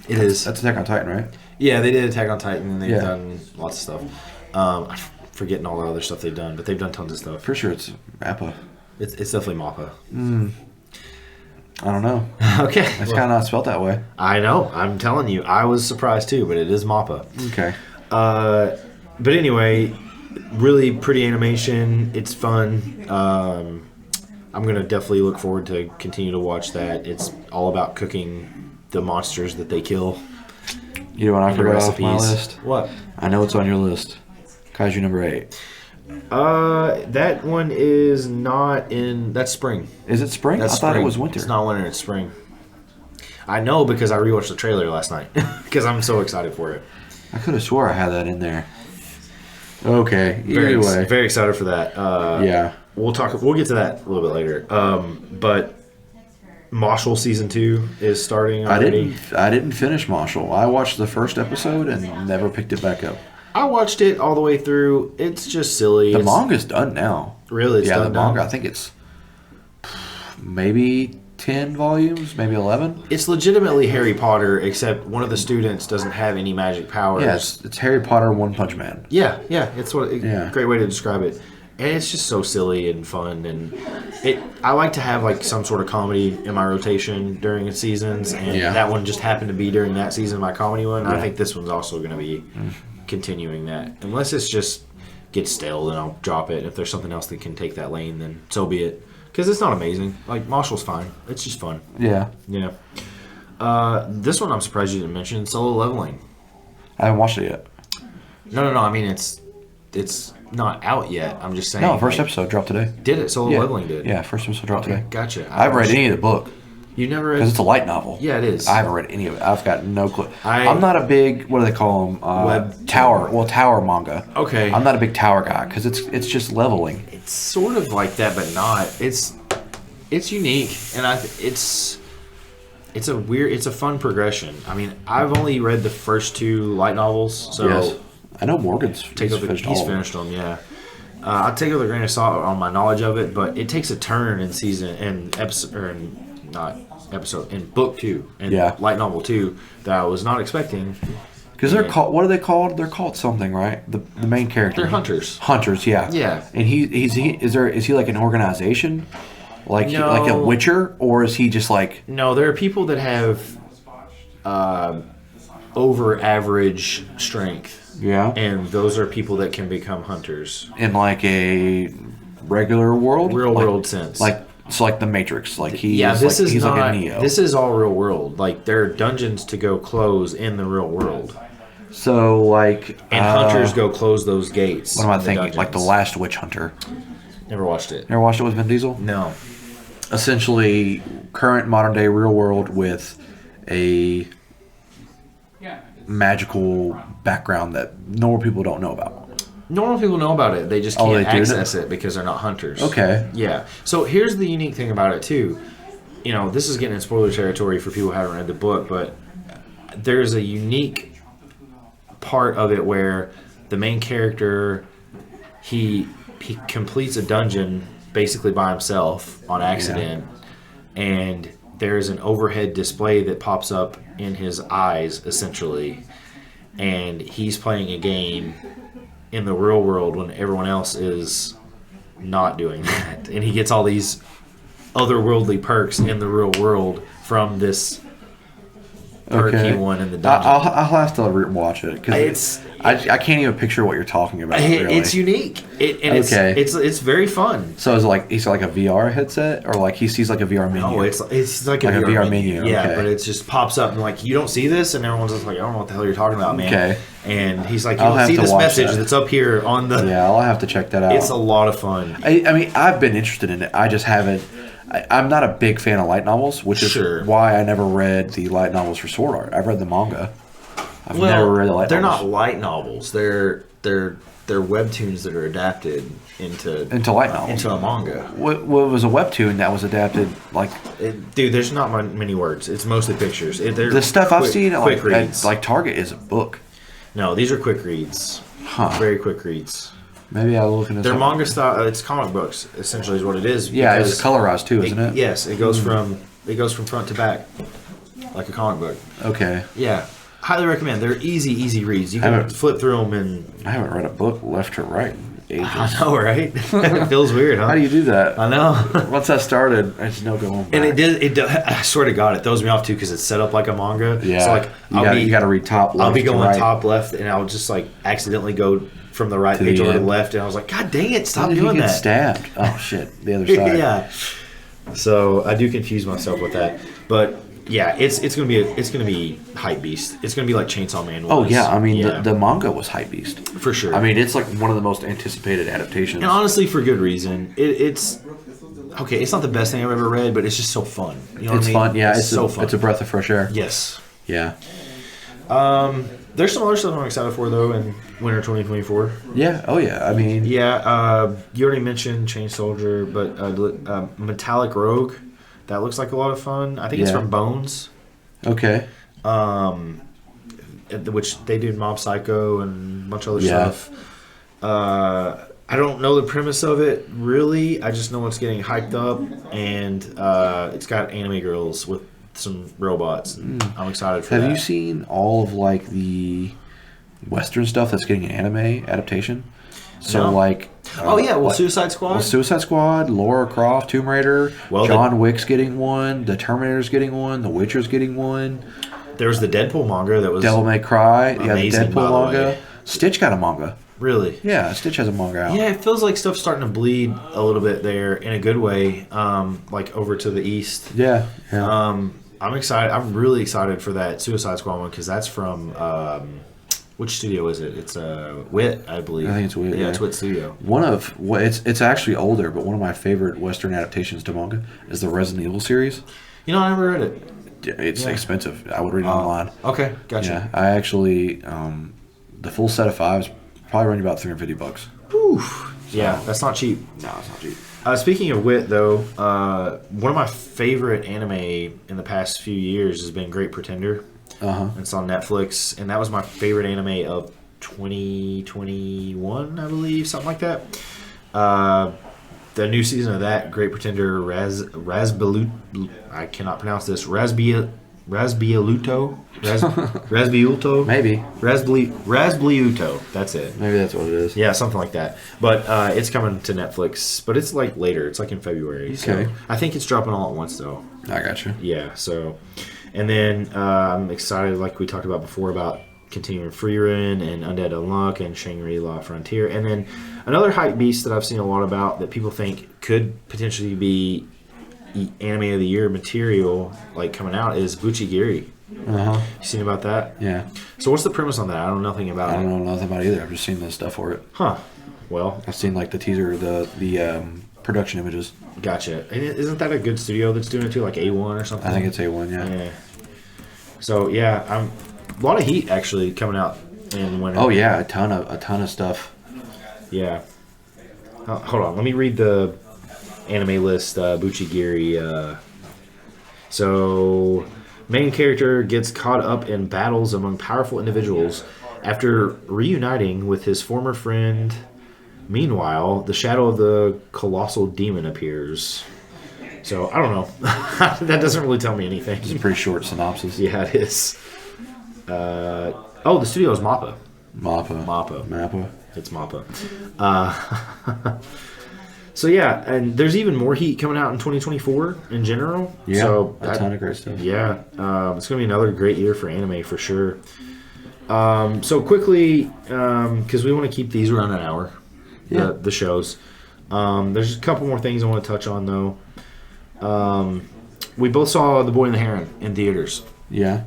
It is. That's Attack on Titan, right? Yeah, they did Attack on Titan, and they've Yeah. done lots of stuff. I'm forgetting all the other stuff they've done, but they've done tons of stuff. Pretty sure it's Appa. It's definitely MAPPA. I don't know. Okay. It's kind of not spelled that way. I know. I'm telling you. I was surprised too, but it is MAPPA. Okay. But anyway, really pretty animation. It's fun. I'm going to definitely look forward to continue to watch that. It's all about cooking the monsters that they kill. You know what I and the forgot off my recipes. list? What? I know it's on your list. Kaiju number 8. That one is not in. That's spring. Is it spring? That's I thought spring. it was winter. It's not winter. It's spring. I know because I rewatched the trailer last night because I'm so excited for it. I could have swore I had that in there. Okay. Either way. Very excited for that. Yeah. We'll get to that a little bit later. But Marshall season 2 is starting already. I didn't finish Marshall. I watched the first episode and never picked it back up. I watched it all the way through. It's just silly. The manga's done now. Really? It's yeah, done the manga. now? I think it's maybe 10 volumes, maybe 11. It's legitimately Harry Potter, except one of the students doesn't have any magic powers. Yes, it's Harry Potter One Punch Man. Yeah. It's Yeah. great way to describe it. And it's just so silly and fun, and I like to have like some sort of comedy in my rotation during the seasons, and Yeah. that one just happened to be during that season, my comedy one. Yeah. I think this one's also going to be continuing that, unless it's just gets stale, then I'll drop it. If there's something else that can take that lane, then so be it. Because it's not amazing. Like Marshall's fine. It's just fun. Yeah. Yeah. This one I'm surprised you didn't mention, Solo Leveling. I haven't watched it yet. No. I mean it's not out yet. I'm just saying. No, first like, episode dropped today. Did it? Solo Yeah. Leveling did. Yeah, first episode dropped today. Gotcha. I haven't read any of the book You never read? because it's a light novel. Yeah, it is. I haven't read any of it. I've got no clue. I- I'm not a big, what do they call them? Tower manga. Okay. I'm not a big tower guy because it's just leveling. It's sort of like that, but not. It's unique, and it's a fun progression. I mean, I've only read the first 2 light novels, so Yes. I know Morgan's he's finished them. Yeah. I'll take it with a grain of salt on my knowledge of it, but it takes a turn in book 2 and Yeah. light novel 2 that I was not expecting. Because they're called, what are they called? They're called something, right? The main character. They're hunters. Hunters, yeah. Yeah. And is he like an organization? Like No. like a Witcher, or is he just like? No, there are people that have over average strength. Yeah. And those are people that can become hunters. In like a regular world, real like, world sense. like the Matrix. Like he's like not. a Neo. This is all real world. Like there are dungeons to go close in the real world, So like, and hunters go close those gates. what am I in the thinking? Like the dungeons. Last Witch Hunter. Never watched it. Never watched it with Vin Diesel? No. Essentially, current modern day real world with a magical background that normal people don't know about. Normal people know about it. They just can't they do? access it because they're not hunters. Okay. Yeah. So here's the unique thing about it too. You know, this is getting in spoiler territory for people who haven't read the book, but there's a unique part of it where the main character he completes a dungeon basically by himself on accident, and there's an overhead display that pops up in his eyes essentially, and he's playing a game in the real world when everyone else is not doing that, and he gets all these otherworldly perks in the real world from this perky one in the dungeon. I'll have to watch it because I can't even picture what you're talking about. Really. It's unique. It's very fun. So is it like he's like a VR headset, or like he sees like a VR menu? No, it's like a VR menu. Yeah, okay. but it just pops up and like you don't see this, and everyone's just like, I don't know what the hell you're talking about, man. Okay. And he's like, you I'll don't have see to this watch message that. that's up here on the. Yeah, I'll have to check that out. It's a lot of fun. I mean, I've been interested in it. I just haven't. I'm not a big fan of light novels, which is why I never read the light novels for Sword Art. I've read the manga. I've never read the light novels. They're not light novels. They're webtoons that are adapted into light novels, into a manga. What was a webtoon that was adapted? Like, dude, there's not many words. It's mostly pictures. The stuff I've seen at like Target is a book. No, these are quick reads. Very quick reads. Maybe I'll look into. They're manga style. It's comic books essentially is what it is. Yeah, it's colorized too, isn't it? Yes, it goes from front to back, like a comic book. Okay. Yeah, highly recommend. They're easy reads. You can flip through them and. I haven't read a book left to right in ages. I know, right? It feels weird, huh? How do you do that? I know. Once I started, I just no going back. And it I swear to God, it throws me off too because it's set up like a manga. Yeah. So like you got to read top left. I'll be going right. top left, and I'll just like accidentally go from the right page over to the left, and I was like, God dang it, stop doing that. Stabbed. Oh shit, the other side. Yeah. So I do confuse myself with that, but yeah, it's gonna be hype beast. It's gonna be like Chainsaw Man was. Oh yeah, I mean the manga was hype beast for sure. I mean it's like one of the most anticipated adaptations, and honestly for good reason. It's okay. It's not the best thing I've ever read, but it's just so fun. You know what I mean? Fun. Yeah, it's so fun. It's a breath of fresh air. Yes. Yeah. There's some other stuff I'm excited for though in winter 2024. Yeah. Oh yeah. I mean. Yeah. You already mentioned Chain Soldier, but Metallic Rogue, that looks like a lot of fun. I think it's from Bones. Okay. Which they did Mob Psycho and a bunch of other stuff. I don't know the premise of it really. I just know it's getting hyped up, and it's got anime girls with some robots. And I'm excited for that. Have you seen all of like the Western stuff that's getting an anime adaptation? So like, Suicide Squad. Well, Suicide Squad, Lara Croft, Tomb Raider, John Wick's getting one, the Terminator's getting one, The Witcher's getting one. There was the Deadpool manga that was Devil May Cry. amazing, the Deadpool manga. Stitch got a manga. Really? Yeah, Stitch has a manga out. Yeah, it feels like stuff's starting to bleed a little bit there in a good way, like over to the east. Yeah. I'm excited. I'm really excited for that Suicide Squad one because that's from which studio is it? It's Wit, I believe. I think it's Wit. Yeah, it's Wit Studio. It's actually older, but one of my favorite Western adaptations to manga is the Resident Evil series. You know, I never read it. It's expensive. I would read it online. Okay, gotcha. Yeah, I actually the full set of 5s probably run you about $350. Whew. Yeah, that's not cheap. No, it's not cheap. Speaking of Wit, though, one of my favorite anime in the past few years has been Great Pretender. It's on Netflix, and that was my favorite anime of 2021, I believe, something like that. The new season of that, Great Pretender, I cannot pronounce this, Rasbialuto? Rasbiulto? Maybe. Rasbliuto. That's it. Maybe that's what it is. Yeah, something like that. But it's coming to Netflix, but it's like later. It's like in February. Okay. So I think it's dropping all at once, though. I got you. Yeah, so. And then I'm excited, like we talked about before, about Continuing Freerun and Undead Unluck and Shangri-La Frontier. And then another hype beast that I've seen a lot about that people think could potentially be anime of the year material like coming out is Buchigiri. Uh-huh. You seen about that? Yeah. So what's the premise on that? I don't know nothing about I it. don't know nothing about it either. I've just seen the stuff for it. Huh. Well, I've seen like the teaser, the production images. gotcha. And isn't that a good studio that's doing it too, like A1 or something? I think it's A1, yeah. Yeah. So yeah, a lot of heat actually coming out in winter. Oh yeah, a ton of stuff. Yeah. Hold on, let me read the anime list. Buchigiri. So, main character gets caught up in battles among powerful individuals after reuniting with his former friend. Meanwhile, the shadow of the colossal demon appears. So I don't know. That doesn't really tell me anything. It's a pretty short synopsis. Yeah, it is. The studio is Mappa. Mappa. It's Mappa. So yeah, and there's even more heat coming out in 2024 in general. Yeah, so a ton of great stuff. Yeah, it's gonna be another great year for anime for sure. So quickly, because we want to keep these around an hour. Yeah. The shows. There's a couple more things I want to touch on though. We both saw The Boy and the Heron in theaters. Yeah.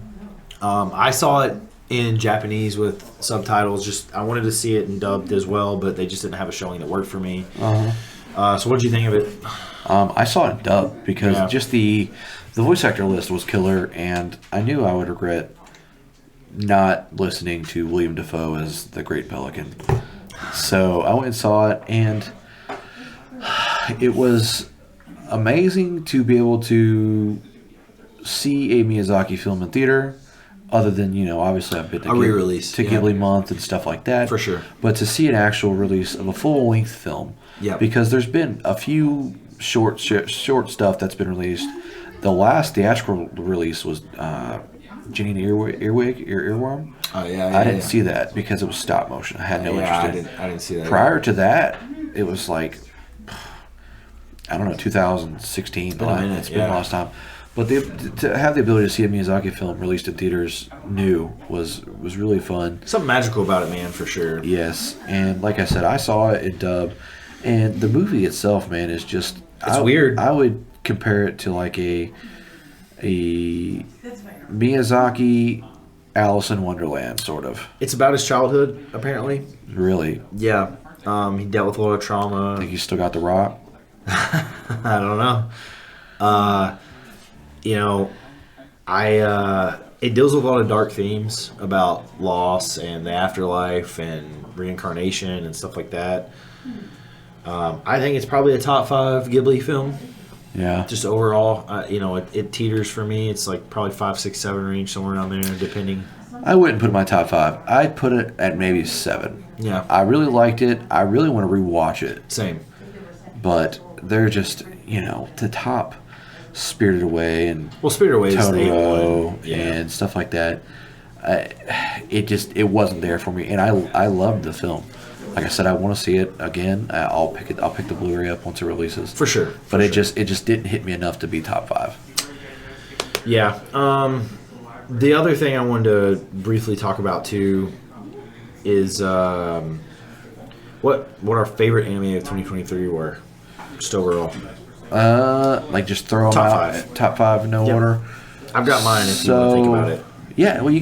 I saw it in Japanese with subtitles. Just I wanted to see it in dubbed as well, but they just didn't have a showing that worked for me. So what did you think of it? I saw it dubbed because Yeah. just the voice actor list was killer, and I knew I would regret not listening to William Dafoe as the Great Pelican. So I went and saw it, and it was amazing to be able to see a Miyazaki film in theater, other than, obviously I've been to A re-release, to yeah. Ghibli Month and stuff like that. For sure. But to see an actual release of a full-length film, Yeah. because there's been a few short stuff that's been released. The last theatrical release was Ginny and Earworm. Oh yeah, I didn't see that because it was stop motion. I had no interest in it. I didn't see that. Prior to that, it was like, I don't know, 2016. been a minute, It's been a long time. But to have the ability to see a Miyazaki film released in theaters new was really fun. Something magical about it, man, for sure. Yes, and like I said, I saw it in dub, and the movie itself, man, is just weird. I would compare it to like a Miyazaki Alice in Wonderland, sort of. It's about his childhood, apparently. Really, Yeah. He dealt with a lot of trauma. I think you still got the rock. I don't know. It deals with a lot of dark themes about loss and the afterlife and reincarnation and stuff like that. I think it's probably a top 5 Ghibli film. Yeah, Just overall, it teeters for me. It's like probably 5, 6, 7 range, somewhere down there, depending. I wouldn't put it in my top 5. I'd put it at maybe 7. Yeah, I really liked it. I really want to rewatch it, same. but they're just the top. Spirited Away and Spirited Away is Totoro A1. Yeah. and stuff like that. It wasn't there for me, and I loved the film. Like I said, I want to see it again. I'll pick the Blu-ray up once it releases. For sure. But it just didn't hit me enough to be top 5. Yeah. The other thing I wanted to briefly talk about too is what our favorite anime of 2023 were, just overall. Like just throw them Top out. 5. Top 5 in no order. I've got mine if you want to think about it. Yeah, well,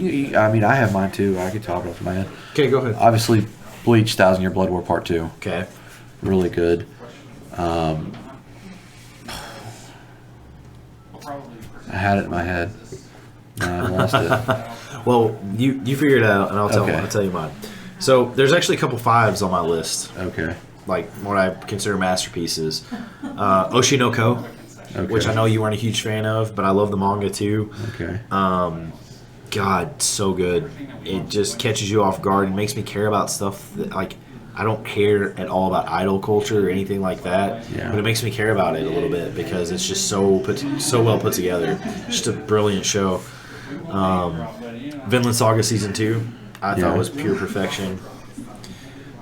I have mine too. I could talk about my head. Okay, go ahead. Obviously, Bleach: 1,000 Year Blood War Part 2. Okay. Really good. I had it in my head. No, I lost it. Well, you figure it out, and I'll tell you mine. So there's actually a couple 5s on my list, Okay. like what I consider masterpieces. Oshinoko, Okay. which I know you weren't a huge fan of, but I love the manga too. Okay. God, so good. It just catches you off guard and makes me care about stuff that, like, I don't care at all about idol culture or anything like that. Yeah. But it makes me care about it a little bit because it's just so well put together. Just a brilliant show. Vinland Saga Season 2, I thought was pure perfection.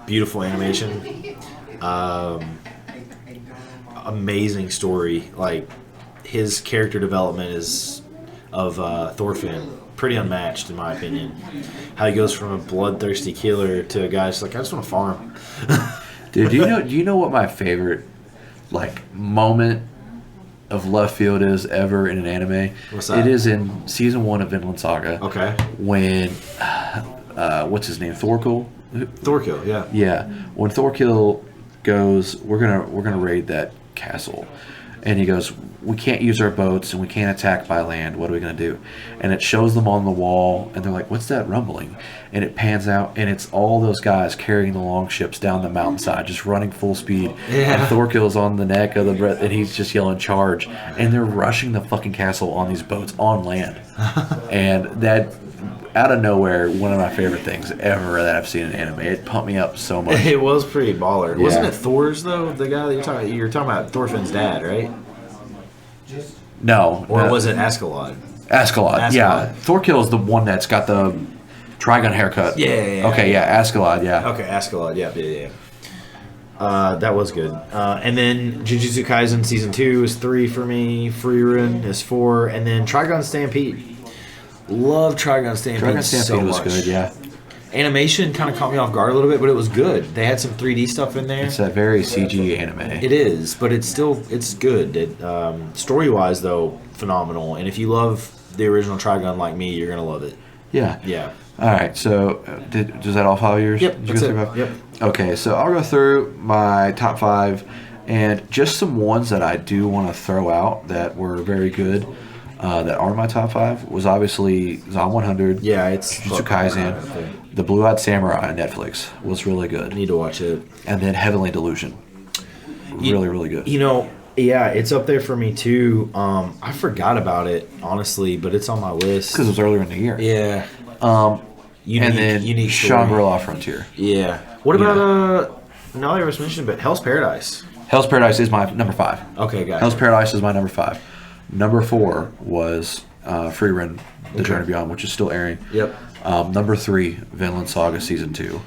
Beautiful animation. Amazing story. Like, his character development is Thorfinn. Pretty unmatched, in my opinion. How he goes from a bloodthirsty killer to a guy just like, I just want to farm. Dude, do you know what my favorite like moment of left field is ever in an anime? What's that? It is in season 1 of Vinland Saga. Okay. When what's his name? Thorkel? Thorkill, yeah. Yeah. When Thorkill goes, we're gonna raid that castle. And he goes, we can't use our boats and we can't attack by land. What are we going to do? And it shows them on the wall, and they're like, what's that rumbling? And it pans out, and it's all those guys carrying the longships down the mountainside, just running full speed. Yeah. And Thorkill's on the neck of the breath, and he's just yelling, charge. And they're rushing the fucking castle on these boats on land. And that, out of nowhere, one of my favorite things ever that I've seen in anime. It pumped me up so much. It was pretty baller. Yeah. Wasn't it Thor's, though? The guy that you're talking about Thorfinn's dad, right? No. Or no. was it Askeladd? Askeladd, yeah. Thorkill is the one that's got the trigon haircut. Yeah. Okay, yeah, Askeladd, yeah. Okay, Askeladd, yeah. That was good. And then Jujutsu Kaisen Season 2 is 3 for me. Frieren is 4. And then Trigon Stampede. Love Trigon Stampede Trigon Stampede so was much. good, yeah. Animation kind of caught me off guard a little bit, but it was good. They had some 3D stuff in there. It's that very CG anime. It is, but it's good. Story-wise, though, phenomenal. And if you love the original Trigun like me, you're going to love it. Yeah. Yeah. All right, so does that all 5 years? Yep, Did you that's go it. through 5? Yep. Okay, so I'll go through my top 5 and just some ones that I do want to throw out that were very good. That are my top 5 was obviously Zom 100. Yeah, it's Jujutsu Kaisen. The Blue Eyed Samurai on Netflix was really good. I need to watch it. And then Heavenly Delusion. Really, really good. You know, yeah, it's up there for me too. I forgot about it, honestly, but it's on my list. Because it was earlier in the year. Yeah. Unique Shangri-La Frontier. Yeah. What about, now that I was mentioned, but Hell's Paradise? Hell's Paradise is my number 5. Okay, guys. Hell's Paradise is my number 5. Number 4 was Frieren, The Journey Beyond, which is still airing. Yep. Number 3, Vinland Saga Season 2.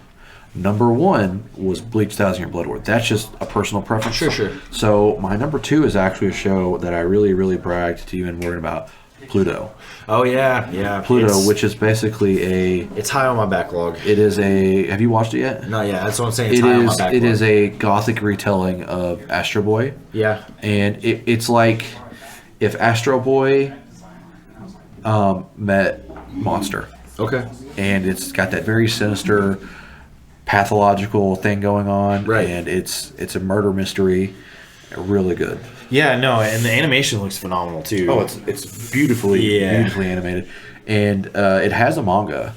Number 1 was Bleach 1,000 Year Blood War. That's just a personal preference. Sure. So my number 2 is actually a show that I really, really bragged to you and worried about, Pluto. Oh, yeah. Pluto, which is basically it's high on my backlog. It is a... Have you watched it yet? No, yeah, that's what I'm saying. It's high on my backlog. It is a gothic retelling of Astro Boy. Yeah. And it's like if Astro Boy met Monster. Okay. And it's got that very sinister, pathological thing going on. Right. And it's a murder mystery. Really good. Yeah, no, and the animation looks phenomenal too. Oh, it's beautifully animated. And it has a manga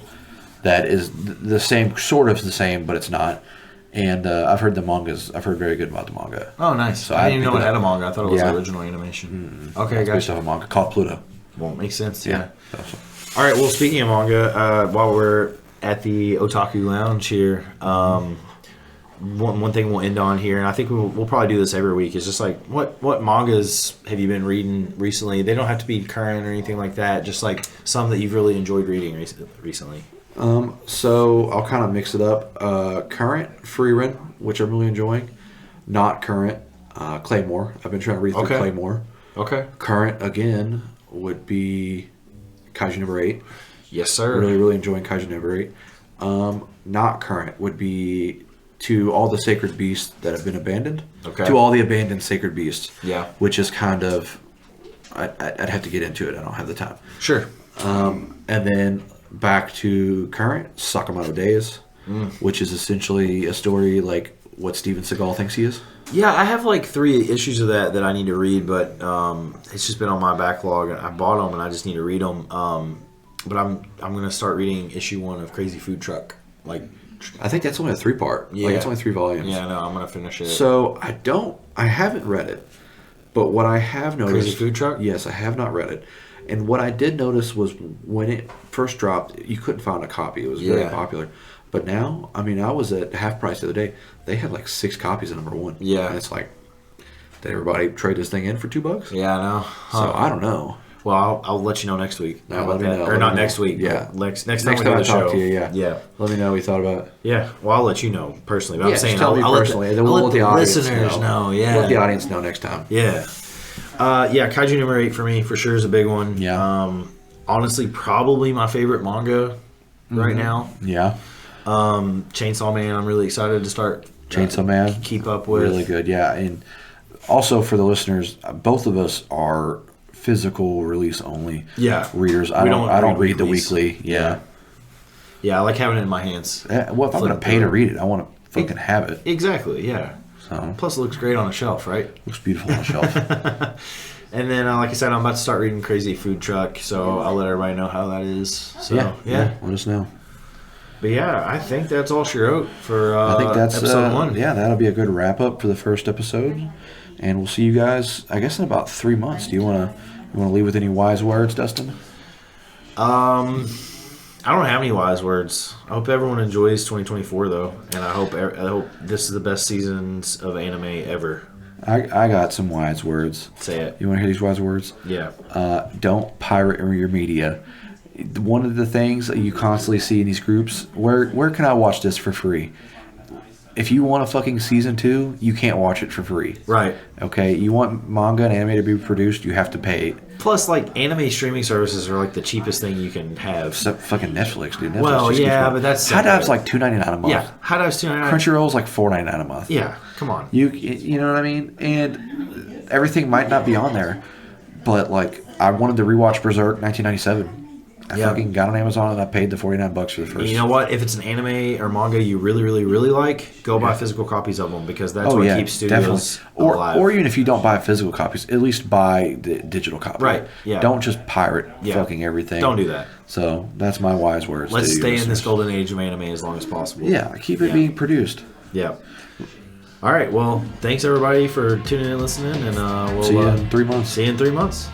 that is the same, sort of the same, but it's not. And I've heard very good about the manga. Oh, nice. So I didn't even know it had a manga. I thought it was the original animation. Mm-hmm. Okay, it's gotcha. based off a manga called Pluto. Well, it makes sense, yeah. Awesome. All right, well, speaking of manga, while we're at the Otaku Lounge here, one thing we'll end on here, and I think we'll probably do this every week, is just like, what mangas have you been reading recently? They don't have to be current or anything like that, just like some that you've really enjoyed reading recently. So I'll kind of mix it up. Current, Frieren, which I'm really enjoying. Not current, Claymore. I've been trying to read through Claymore. Okay. Current, again, would be Kaiju number 8. Yes, sir. Really, really enjoying Kaiju number 8. Not current would be To All the Sacred Beasts That Have Been Abandoned. Okay. To All the Abandoned Sacred Beasts. Yeah. Which is kind of... I'd have to get into it. I don't have the time. Sure. And then back to current, Sakamoto Days, which is essentially a story like what Steven Seagal thinks he is. Yeah, I have like 3 issues of that I need to read, but it's just been on my backlog. I bought them and I just need to read them. But I'm gonna start reading issue 1 of Crazy Food Truck. Like, I think that's only a 3-part. Yeah. Like it's only 3 volumes. Yeah, no, I'm gonna finish it. So I haven't read it, but what I have noticed. Crazy Food Truck? Yes, I have not read it. And what I did notice was when it first dropped, you couldn't find a copy. It was very popular. But now, I mean, I was at half price the other day. They had like 6 copies of number 1. Yeah. And it's like, did everybody trade this thing in for $2? Yeah, I know. So I don't know. Well, I'll let you know next week. No, How about let me that? know. Or Let not me know. next week. Yeah. Next time Next we time do I the talk show. to you, yeah. Yeah. Let me know what you thought about it. Yeah. Well, I'll let you know personally. But I'm saying tell me I'll let personally. the, Then I'll we'll let let the audience listeners know. Yeah. Let the audience know next time. Yeah. Yeah, Kaiju number 8 for me for sure is a big one. Yeah. honestly probably my favorite manga right now. Yeah. Chainsaw Man, I'm really excited to start Chainsaw Man. keep up with. Really good, yeah. And also for the listeners, both of us are physical release only readers. I don't read the weekly. Yeah. Yeah, I like having it in my hands. Well, if I'm going to pay to read it, I want to fucking have it. Exactly, yeah. So Plus, it looks great on a shelf, right? Looks beautiful on the shelf. And then, like I said, I'm about to start reading Crazy Food Truck, so I'll let everybody know how that is. So, yeah. Let us know. But yeah, I think that's all she wrote for I think that's episode 1. Yeah, that'll be a good wrap up for the first episode. And we'll see you guys, I guess, in about 3 months. Do you want to leave with any wise words, Dustin? I don't have any wise words. I hope everyone enjoys 2024 though, and I hope this is the best seasons of anime ever. I got some wise words. Say it. You want to hear these wise words? Yeah. Don't pirate your media. One of the things that you constantly see in these groups, where can I watch this for free? If you want a fucking season 2, you can't watch it for free. Right. Okay, you want manga and anime to be produced, you have to pay. Plus, like, anime streaming services are like the cheapest thing you can have. Except fucking Netflix, dude. Netflix well, yeah, but that's High Dive's like $2.99 a month. Yeah, High Dive's $2.99. Crunchyroll's like $4.99 a month. Yeah, come on. You know what I mean? And everything might not be on there, but like I wanted to rewatch Berserk 1997. I fucking got on Amazon and I paid the $49 for the first. You know what? If it's an anime or manga you really, really, really like, go buy physical copies of them because that's what keeps studios alive. Or even if you don't buy physical copies, at least buy the digital copy. Right. Yeah. Don't just pirate fucking everything. Don't do that. So that's my wise words. Let's stay in this golden age of anime as long as possible. Yeah. Keep it being produced. Yeah. All right. Well, thanks everybody for tuning in and listening, and we'll see you in 3 months. See you in 3 months.